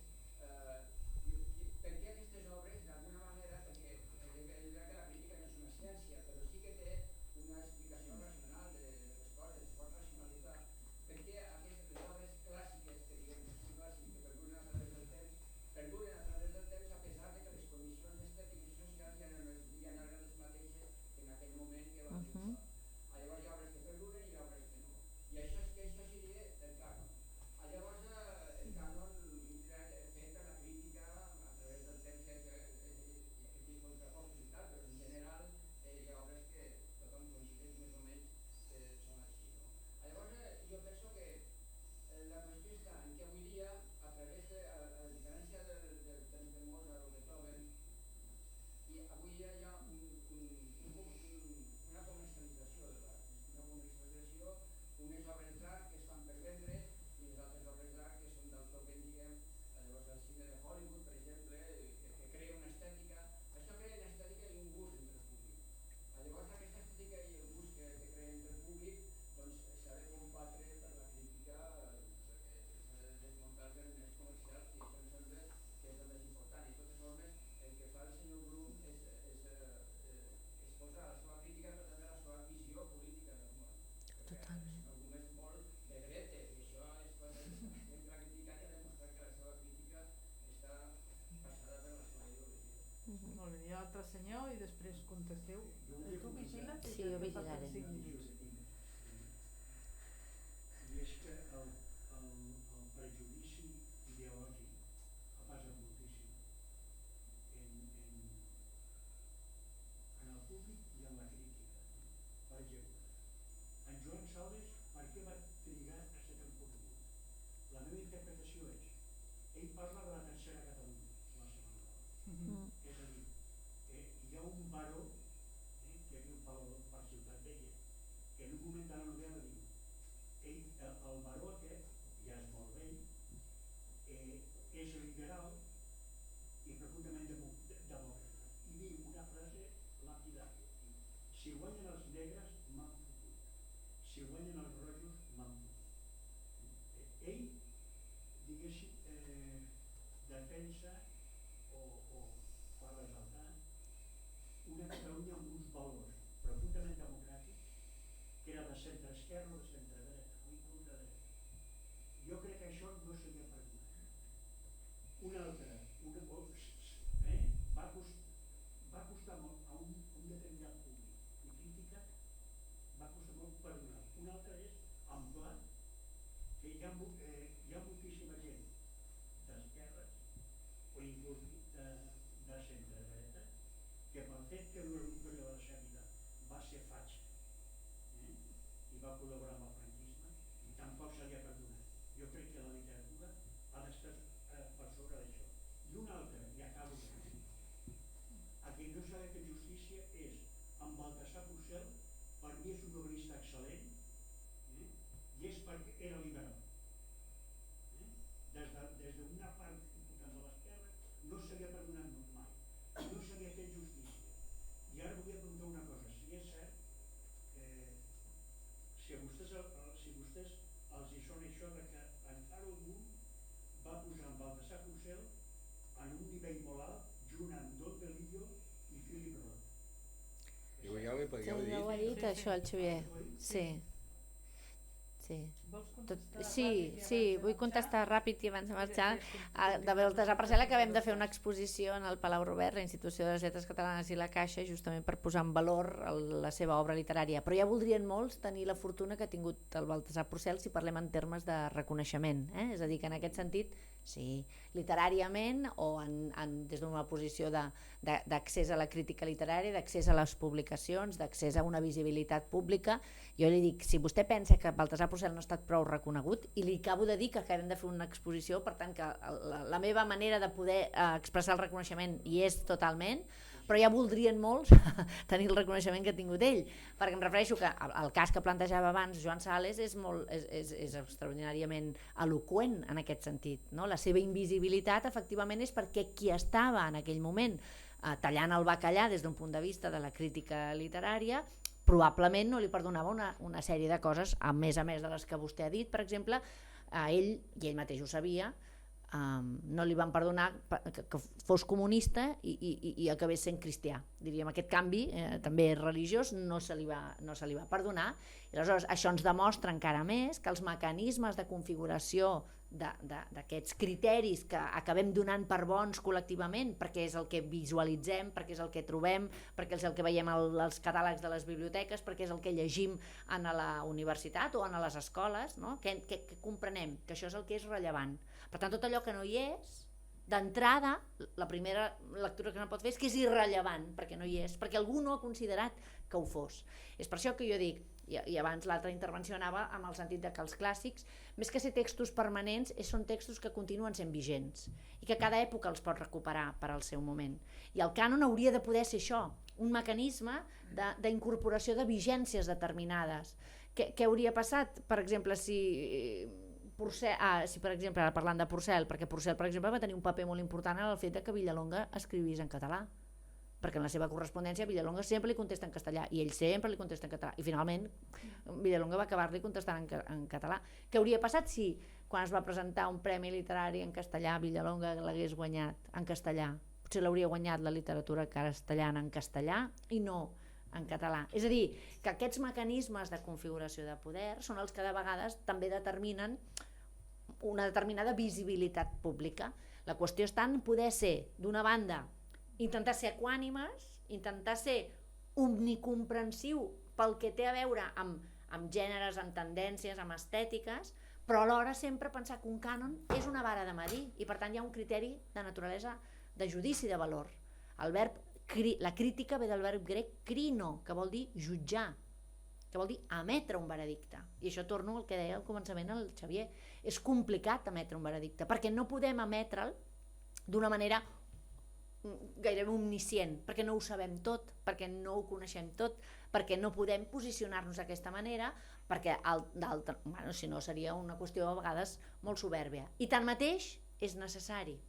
per què aquestes obres, d'alguna manera, perquè ell dirà que la crítica no és una ciència, però sí que té una explicació racional de les coses, es pot racionalitzar. Per què aquestes obres clàssiques que diem que són clàssiques, que perduren a través del temps, perduren a través del temps a pesar de que les condicions estètiques i socials ja no eren les mateixes que en aquell moment que van triomfar. Llavors hi ha obres que perduren i hi ha obres que no. I això seria el cànon. Llavors el cànon fet per la crítica a través del temps que aquests contrapostos i tal, però en general hi ha obres que tothom coincideix més o menys que són així. Llavors jo penso que la qüestió està en que avui dia, a través de, a diferència del temps de Mozart o Beethoven, i avui dia hi ha una comercialització de l'art, una comercialització, unes obres d'art que es fan per vendre i les altres obres d'art que són d'autor ben, diguem, llavors el cine de Hollywood, per exemple, que crea una estètica, això crea una estètica i un gust entre el públic. Llavors aquesta estètica i el gust que crea entre el públic doncs s'ha de combatre per la crítica, perquè s'ha de desmuntar els elements comercials i això em sembla que és el més important. I de totes formes, el que fa el senyor Blum és posar la seva crítica però també la seva visió política del món. Totalment. Algú és molt de dretes i això és cosa que sempre ha criticat i ha demostrat que la seva crítica està passada per la seva ideologia. Molt bé, hi ha altre senyor i després contesteu. Tu vigila't? Sí, jo vigilaré. I és que el prejudici ideològic passa moltíssim en el públic i en la crítica. Per exemple, en Joan Sales, per què va trigar a ser tan conegut? La meva interpretació és, ell parla de la tercera Catalunya, la seva novel·la. És a dir, hi ha un baró que viu per Ciutat Vella, que en un moment de la novel·la diu el baró aquest, ja és molt vell, és liberal i profundament demòcrata. I diu una frase lapidària. Si guanyen els negres, m'han fotut. Si guanyen els rojos, m'han fotut. Ell, diguéssim, defensa o fa ressaltar una Catalunya amb uns valors profundament democràtics que era de centre-esquerra o de centre-dreta, o inclús de dreta. Jo crec que això no seria perdonat. Una altra, va costar molt a un determinat públic i crítica va costar molt perdonar. Un altre és amplar que hi ha moltíssima gent d'esquerres o inclús de centre-dreta que pel fet que un període de la seva vida va ser fatxa i va col·laborar amb el franquisme i tampoc se li ha perdonat. Jo crec que la literatura ha d'estar per sobre d'això. I un altre, i acabo a qui no s'ha de fer justícia és en Baltasar Porcel. Per mi és un novel·lista excel·lent i és perquè era liberal. Des d'una part important de l'esquerra no se li ha perdonat mai, no se li ha fet justícia. I ara volia preguntar una cosa, si és cert que si a vostès els hi sona això de que encara el món va posar en Baltasar Porcel en un nivell molt alt junt amb Don DeLillo i Philip Roth. Ja ho ho ha dit això el Xavier. Sí. Vols contestar Sí, vull contestar ràpid i abans de marxar. De Baltasar Porcel acabem de fer una exposició en el Palau Robert, la Institució de les Lletres Catalanes i la Caixa, justament per posar en valor la seva obra literària. Però ja voldrien molts tenir la fortuna que ha tingut el Baltasar Porcel si parlem en termes de reconeixement. És a dir, que en aquest sentit, sí, literàriament o des d'una posició d'accés a la crítica literària, d'accés a les publicacions, d'accés a una visibilitat pública. Jo li dic, si vostè pensa que Baltasar Porcel no ha estat prou reconegut, i li acabo de dir que acabem de fer una exposició, per tant que la meva manera de poder expressar el reconeixement hi és totalment, però ja voldrien molts tenir el reconeixement que ha tingut ell, perquè em refereixo que el cas que plantejava abans Joan Sales és extraordinàriament eloqüent en aquest sentit, no? La seva invisibilitat efectivament és perquè qui estava en aquell moment tallant el bacallà des d'un punt de vista de la crítica literària probablement no li perdonava una sèrie de coses, a més de les que vostè ha dit, per exemple, a ell, i ell mateix ho sabia, no li van perdonar que fos comunista i acabés sent cristià. Diríem, aquest canvi també religiós no se li va perdonar, i aleshores això ens demostra encara més que els mecanismes de configuració d'aquests criteris que acabem donant per bons col·lectivament, perquè és el que visualitzem, perquè és el que trobem, perquè és el que veiem als catàlegs de les biblioteques, perquè és el que llegim a la universitat o a les escoles, no? Que comprenem que això és el que és rellevant. Per tant, tot allò que no hi és, d'entrada, la primera lectura que no pot fer és que és irrellevant, perquè no hi és, perquè algú no ha considerat que ho fos. És per això que jo dic, i abans l'altra intervenció anava amb el sentit de que els clàssics, més que ser textos permanents, són textos que continuen sent vigents i que cada època els pot recuperar per al seu moment. I el cànon hauria de poder ser això, un mecanisme d'incorporació de vigències determinades. Què hauria passat, per exemple, si per exemple, ara parlant de Porcel, perquè Porcel, per exemple, va tenir un paper molt important en el fet que Villalonga escrivís en català, perquè en la seva correspondència Villalonga sempre li contesta en castellà i ell sempre li contesta en català, i finalment Villalonga va acabar-li contestant en català. Què hauria passat si quan es va presentar un premi literari en castellà Villalonga l'hagués guanyat en castellà? Potser l'hauria guanyat la literatura castellana en castellà i no en català. És a dir, que aquests mecanismes de configuració de poder són els que de vegades també determinen una determinada visibilitat pública. La qüestió està en poder ser, d'una banda, intentar ser equànimes, intentar ser omnicomprensiu pel que té a veure amb gèneres, amb tendències, amb estètiques, però alhora sempre pensar que un cànon és una vara de medir i per tant hi ha un criteri de naturalesa de judici de valor. La crítica ve del verb grec crino, que vol dir jutjar, que vol dir emetre un veredicte. I això torno al que deia al començament el Xavier. És complicat emetre un veredicte, perquè no podem emetre'l d'una manera gairebé omniscient, perquè no ho sabem tot, perquè no ho coneixem tot, perquè no podem posicionar-nos d'aquesta manera, perquè si no seria una qüestió a vegades molt soberbia. I tanmateix és necessari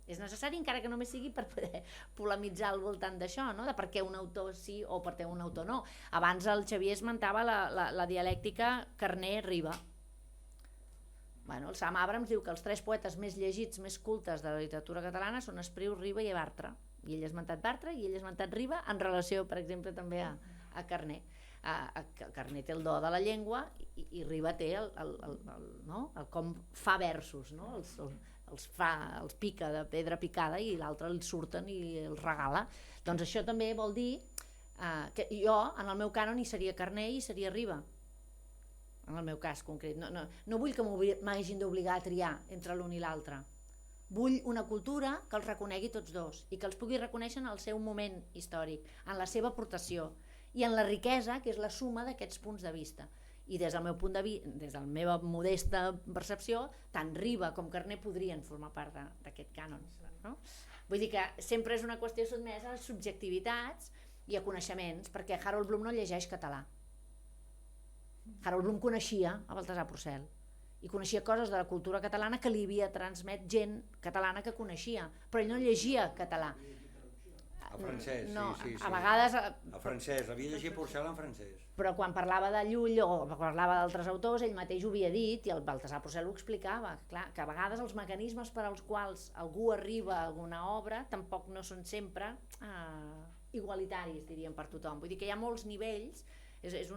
encara que només sigui per poder polemitzar al voltant d'això, no? De per què un autor sí o per què un autor no. Abans el Xavier esmentava la dialèctica Carner-Riba. El Sam Abrams diu que els 3 poetes més llegits, més cultes de la literatura catalana són Espriu, Riba i Bartra. I ell ha esmentat Bartra i ell ha esmentat Riba en relació, per exemple, també a Carner. Carner té el do de la llengua i Riba té el com fa versos, no? Els pica de pedra picada i l'altre els surten i els regala. Doncs això també vol dir que jo, en el meu cànon, hi seria Carner i seria Riba, en el meu cas concret. No vull que m'hagin d'obligar a triar entre l'un i l'altre. Vull una cultura que els reconegui tots dos i que els pugui reconèixer en el seu moment històric, en la seva aportació i en la riquesa, que és la suma d'aquests punts de vista. I des del meu punt de vista, des de la meva modesta percepció, tant Riba com Carner podrien formar part d'aquest cànon, no? Vull dir que sempre és una qüestió sotmesa a subjectivitats i a coneixements, perquè Harold Bloom no llegeix català. Harold Bloom coneixia a Baltasar Porcel i coneixia coses de la cultura catalana que li havia transmet gent catalana que coneixia, però ell no llegia català. A francès, no, sí. A vegades... A francès, havia llegit Porcel en francès. Però quan parlava de Llull o parlava d'altres autors, ell mateix ho havia dit i el Baltasar Porcel ho explicava, clar, que a vegades els mecanismes per als quals algú arriba a alguna obra tampoc no són sempre igualitaris, diríem, per tothom. Vull dir que hi ha molts nivells, és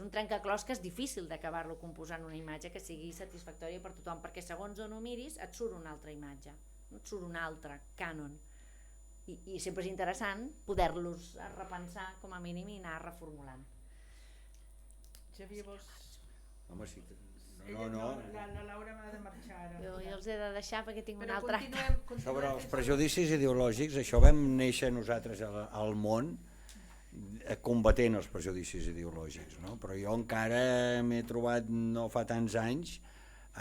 un trencaclòs que és difícil d'acabar-lo composant una imatge que sigui satisfactòria per tothom, perquè segons on ho miris et surt una altra imatge, et surt un altre cànon. I sempre és interessant poder-los repensar com a mínim i anar reformulant. Xavier, vols... Home, sí. No. La Laura m'ha de marxar ara. Jo els he de deixar perquè tinc un Però altre acte. continuem Sobre els prejudicis ideològics, això vam néixer nosaltres al món combatent els prejudicis ideològics, no? Però jo encara m'he trobat no fa tants anys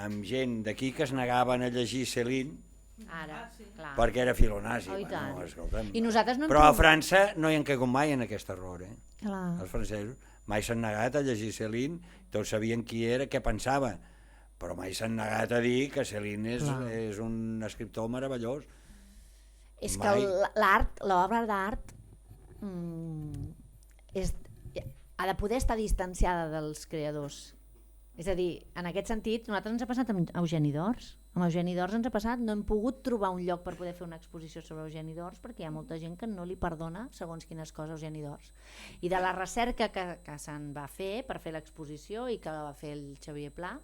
amb gent d'aquí que es negaven a llegir Céline Ara, clar. perquè era filonazi. Oh, i tant. Escolta'm. I nosaltres no hem Però a tingut- França no hi han caigut mai en aquest error, Clar. Els francesos mai s'han negat a llegir Céline, tots sabien qui era, què pensava, però mai s'han negat a dir que Céline és un escriptor meravellós. És Mai. que l'art, l'obra d'art ha de poder estar distanciada dels creadors. És a dir, en aquest sentit, nosaltres ens ha passat amb Eugeni d'Ors. Amb Eugeni d'Ors ens ha passat, no hem pogut trobar un lloc per poder fer una exposició sobre Eugeni d'Ors perquè hi ha molta gent que no li perdona segons quines coses Eugeni d'Ors. I de la recerca que se'n va fer per fer l'exposició i que va fer el Xavier Pla,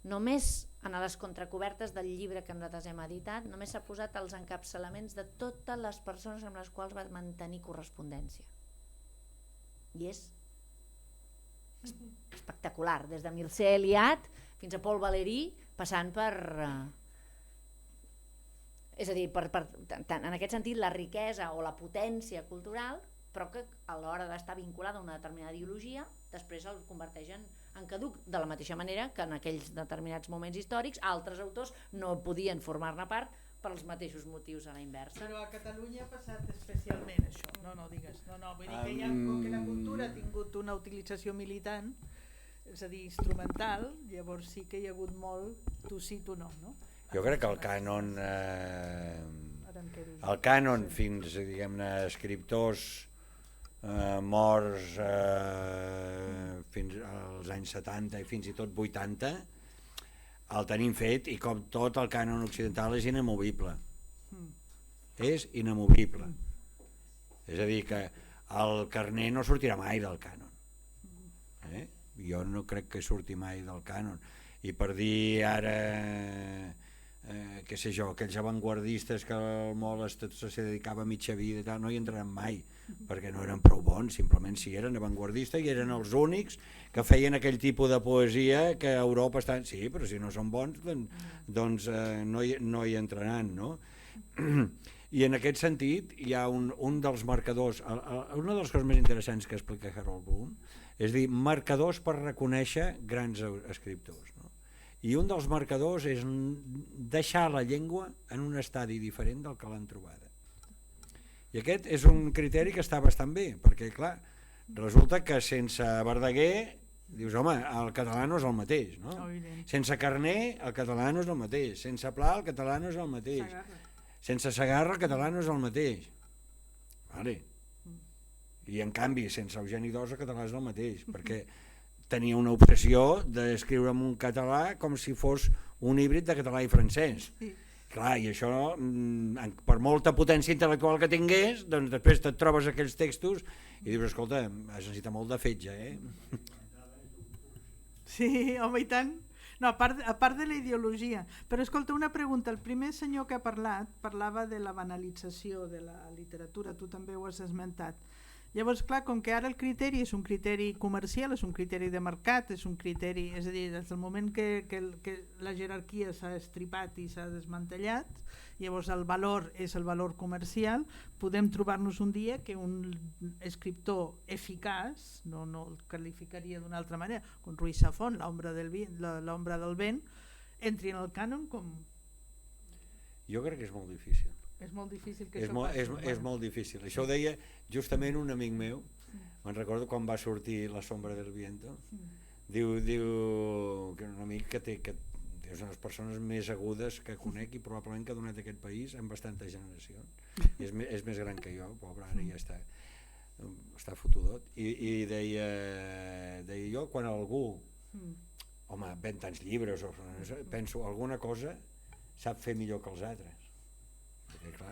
només en les contracobertes del llibre que nosaltres hem editat, només s'ha posat els encapçalaments de totes les persones amb les quals va mantenir correspondència. I és espectacular, des de Mircea Eliade fins a Paul Valéry, passant per... És a dir, en aquest sentit, la riquesa o la potència cultural, però que a l'hora d'estar vinculada a una determinada ideologia, després el converteixen en caduc, de la mateixa manera que en aquells determinats moments històrics altres autors no podien formar-ne part pels mateixos motius a la inversa. Però a Catalunya ha passat especialment això. No digues. Vull dir que com que la cultura ha tingut una utilització militant, és a dir, instrumental, llavors sí que hi ha hagut molt tu sí, tu no, no? Jo crec que el cànon fins, diguem-ne, escriptors morts fins als anys 70 i fins i tot 80, el tenim fet i com tot el cànon occidental és inamovible. És inamovible. És a dir, que el Carner no sortirà mai del cànon. Jo no crec que surti mai del cànon. I per dir ara, què sé jo, aquells avantguardistes que molt se dedicava mitja vida i tal, no hi entraran mai, perquè no eren prou bons, simplement si eren avantguardistes i eren els únics que feien aquell tipus de poesia que a Europa estan... Sí, però si no són bons, doncs no hi entraran, no? I en aquest sentit hi ha un dels marcadors, una de les coses més interessants que explica Harold Bloom, és dir, marcadors per reconèixer grans escriptors, no? I un dels marcadors és deixar la llengua en un estadi diferent del que l'han trobada. I aquest és un criteri que està bastant bé, perquè clar, resulta que sense Verdaguer dius, home, el català no és el mateix, no? Sense Carner el català no és el mateix, sense Pla el català no és el mateix, sense Segarra el català no és el mateix. Vale. I en canvi, sense Eugeni d'Ors el català és el mateix, perquè tenia una obsessió d'escriure en un català com si fos un híbrid de català i francès. Clar, i això, per molta potència intel·lectual que tingués, doncs després et trobes aquells textos i dius, escolta, has necessitat molt de fetge, Sí, home, i tant. No, a part de la ideologia. Però escolta, una pregunta. El primer senyor que ha parlat parlava de la banalització de la literatura, tu també ho has esmentat. Llavors, clar, com que ara el criteri és un criteri comercial, és un criteri de mercat, és un criteri, és a dir, des del moment que la jerarquia s'ha estripat i s'ha desmantellat, llavors el valor és el valor comercial, podem trobar-nos un dia que un escriptor eficaç, no el qualificaria d'una altra manera, com Ruiz Zafón, l'ombra del vent, entri en el cànon com... Jo crec que és molt difícil. És molt difícil que És això molt, passi. és molt difícil. Això ho deia justament un amic meu, me'n recordo quan va sortir La sombra del viento, diu que un amic que és una de les persones més agudes que conec i probablement que ha donat aquest país en bastantes generacions. I és més gran que jo, pobre, ara ja està fotudot. I deia jo, quan algú, home, ven tants llibres, penso, alguna cosa sap fer millor que els altres. Perquè, clar,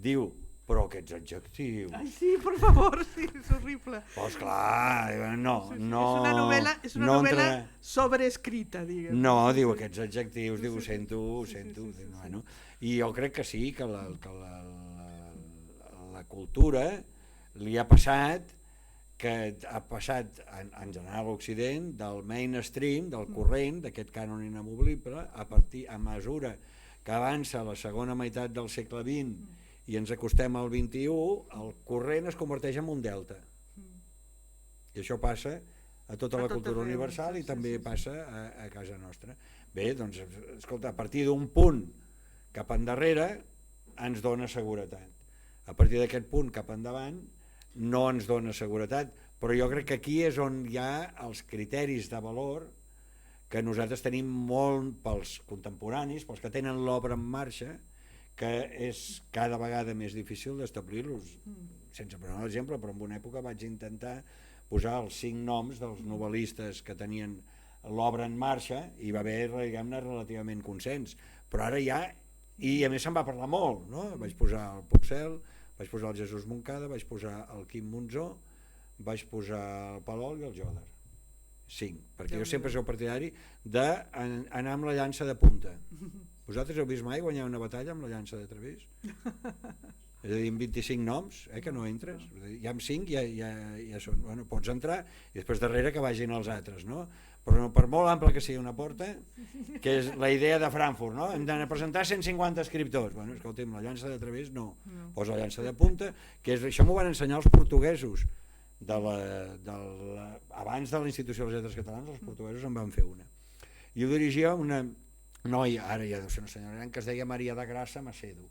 diu, però aquests adjectius... Ai, sí, per favor, sí, és horrible. Doncs clar, no... És una novel·la sobreescrita, diguem. No, diu aquests adjectius, diu, sento. Bueno, i jo crec que sí, que la cultura li ha passat en general a l'Occident del mainstream, del corrent, d'aquest cànon inamovible, a mesura que avança la segona meitat del segle XX i ens acostem al XXI, el corrent es converteix en un delta. I això passa a tota la cultura universal i també passa a casa nostra. Bé, doncs, escolta, a partir d'un punt cap endarrere ens dona seguretat. A partir d'aquest punt cap endavant no ens dona seguretat, però jo crec que aquí és on hi ha els criteris de valor que nosaltres tenim molt pels contemporanis, pels que tenen l'obra en marxa, que és cada vegada més difícil d'establir-los. Sense posar l'exemple, però en una època vaig intentar posar els 5 noms dels novel·listes que tenien l'obra en marxa i va haver, diguem-ne, relativament consens. Però ara ja, i a més se'n va parlar molt, no? Vaig posar el Pucel, vaig posar el Jesús Moncada, vaig posar el Quim Monzó, vaig posar el Palol i el Jòdar. 5, perquè jo sempre soc partidari d'anar amb la llança de punta. Vosaltres heu vist mai guanyar una batalla amb la llança de través? És a dir, amb 25 noms, que no entres. Ja amb 5 ja són, bueno, pots entrar i després darrere que vagin els altres, no? Però per molt ample que sigui una porta, que és la idea de Frankfurt, no? Hem de presentar 150 escriptors. Bueno, escolta'm, la llança de través no. Posa la llança de punta, que això m'ho van ensenyar els portuguesos. Abans de la Institució de les Lletres Catalanes, els portuguesos en van fer una. I ho dirigia una noia, ara ja deu ser una senyora gran, que es deia Maria de Grassa Macedo.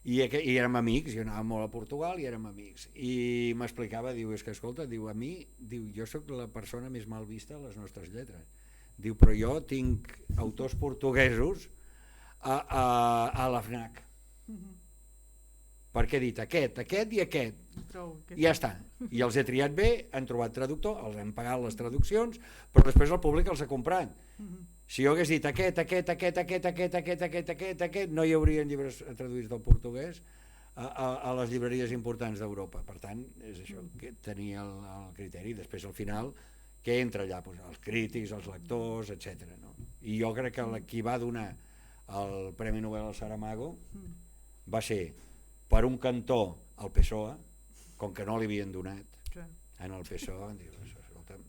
I érem amics, jo anava molt a Portugal i érem amics. I m'explicava, diu, és que escolta, diu, a mi, diu, jo sóc la persona més mal vista a les nostres lletres. Diu, però jo tinc autors portuguesos a la FNAC. Perquè he dit aquest i aquest. I ja està. I els he triat bé, han trobat traductor, els hem pagat les traduccions, però després el públic els ha comprat. Si jo hagués dit aquest, no hi haurien llibres traduïts del portuguès a les llibreries importants d'Europa. Per tant, és això, que tenia el criteri. Després, al final, què entra allà? Els crítics, els lectors, etc. I jo crec que qui va donar el Premi Nobel al Saramago va ser, per un cantó, el PSOE, com que no li havien donat en el PSOE,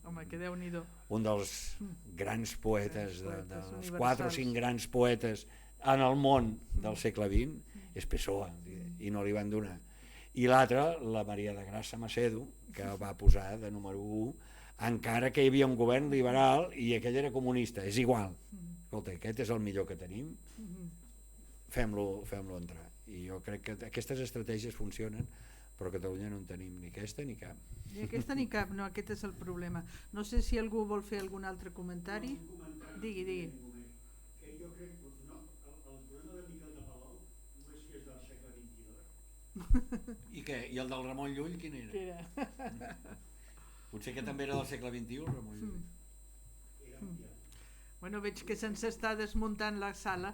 home, que Déu-n'hi-do. Un dels grans poetes, dels 4 o 5 grans poetes en el món del segle XX, és PSOE, i no li van donar. I l'altre, la Maria de Grassa Macedo, que va posar de número 1, encara que hi havia un govern liberal i aquell era comunista, és igual. Escolta, aquest és el millor que tenim, fem-lo entrar. I jo crec que aquestes estratègies funcionen, però a Catalunya no en tenim ni aquesta ni cap. Ni aquesta ni cap, no, aquest és el problema. No sé si algú vol fer algun altre comentari. Digui. Que jo crec que el problema de Miquel de Palol no és que és del segle XXII. I què? I el del Ramon Llull quin era? Potser que també era del segle XXI, el Ramon Llull. Bueno, veig que se'ns està desmuntant la sala.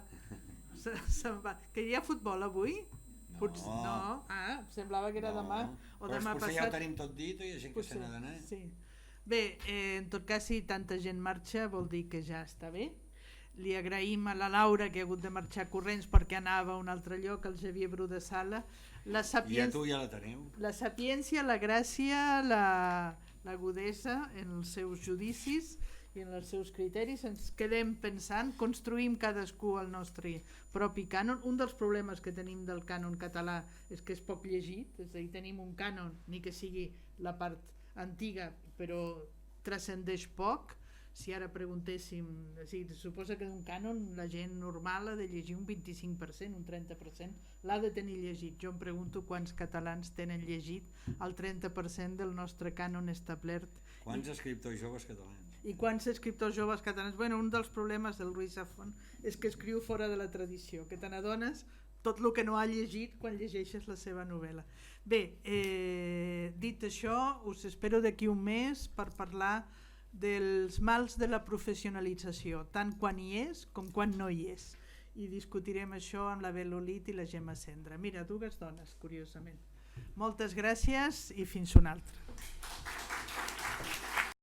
Que hi ha futbol avui? No. Semblava que era demà o demà passat. Potser ja ho tenim tot dit i hi ha gent que se n'ha d'anar. Sí. Bé, en tot cas, si tanta gent marxa vol dir que ja està bé. li agraïm a la Laura, que ha hagut de marxar corrents perquè anava a un altre lloc, al Xavier Bru de Sala, I a tu ja la teniu. la sapiència, la gràcia, l'agudesa en els seus judicis i en els seus criteris. Ens quedem pensant, construïm cadascú el nostre propi cànon. Un dels problemes que tenim del cànon català és que és poc llegit, és a dir, tenim un cànon, ni que sigui la part antiga, però transcendeix poc. Si ara preguntéssim, suposa que d'un cànon la gent normal ha de llegir un 25%, un 30%, l'ha de tenir llegit. Jo em pregunto quants catalans tenen llegit el 30% del nostre cànon establert. Quants escriptors joves catalans? I quants escriptors joves catalans? Bueno, un dels problemes del Ruiz Zafón és que escriu fora de la tradició, que te n'adones tot el que no ha llegit quan llegeixes la seva novel·la. Bé, dit això, us espero d'aquí un mes per parlar dels mals de la professionalització, tant quan hi és com quan no hi és. I discutirem això amb la Belolit i la Gemma Cendra. Mira, dues dones, curiosament. Moltes gràcies i fins una altra.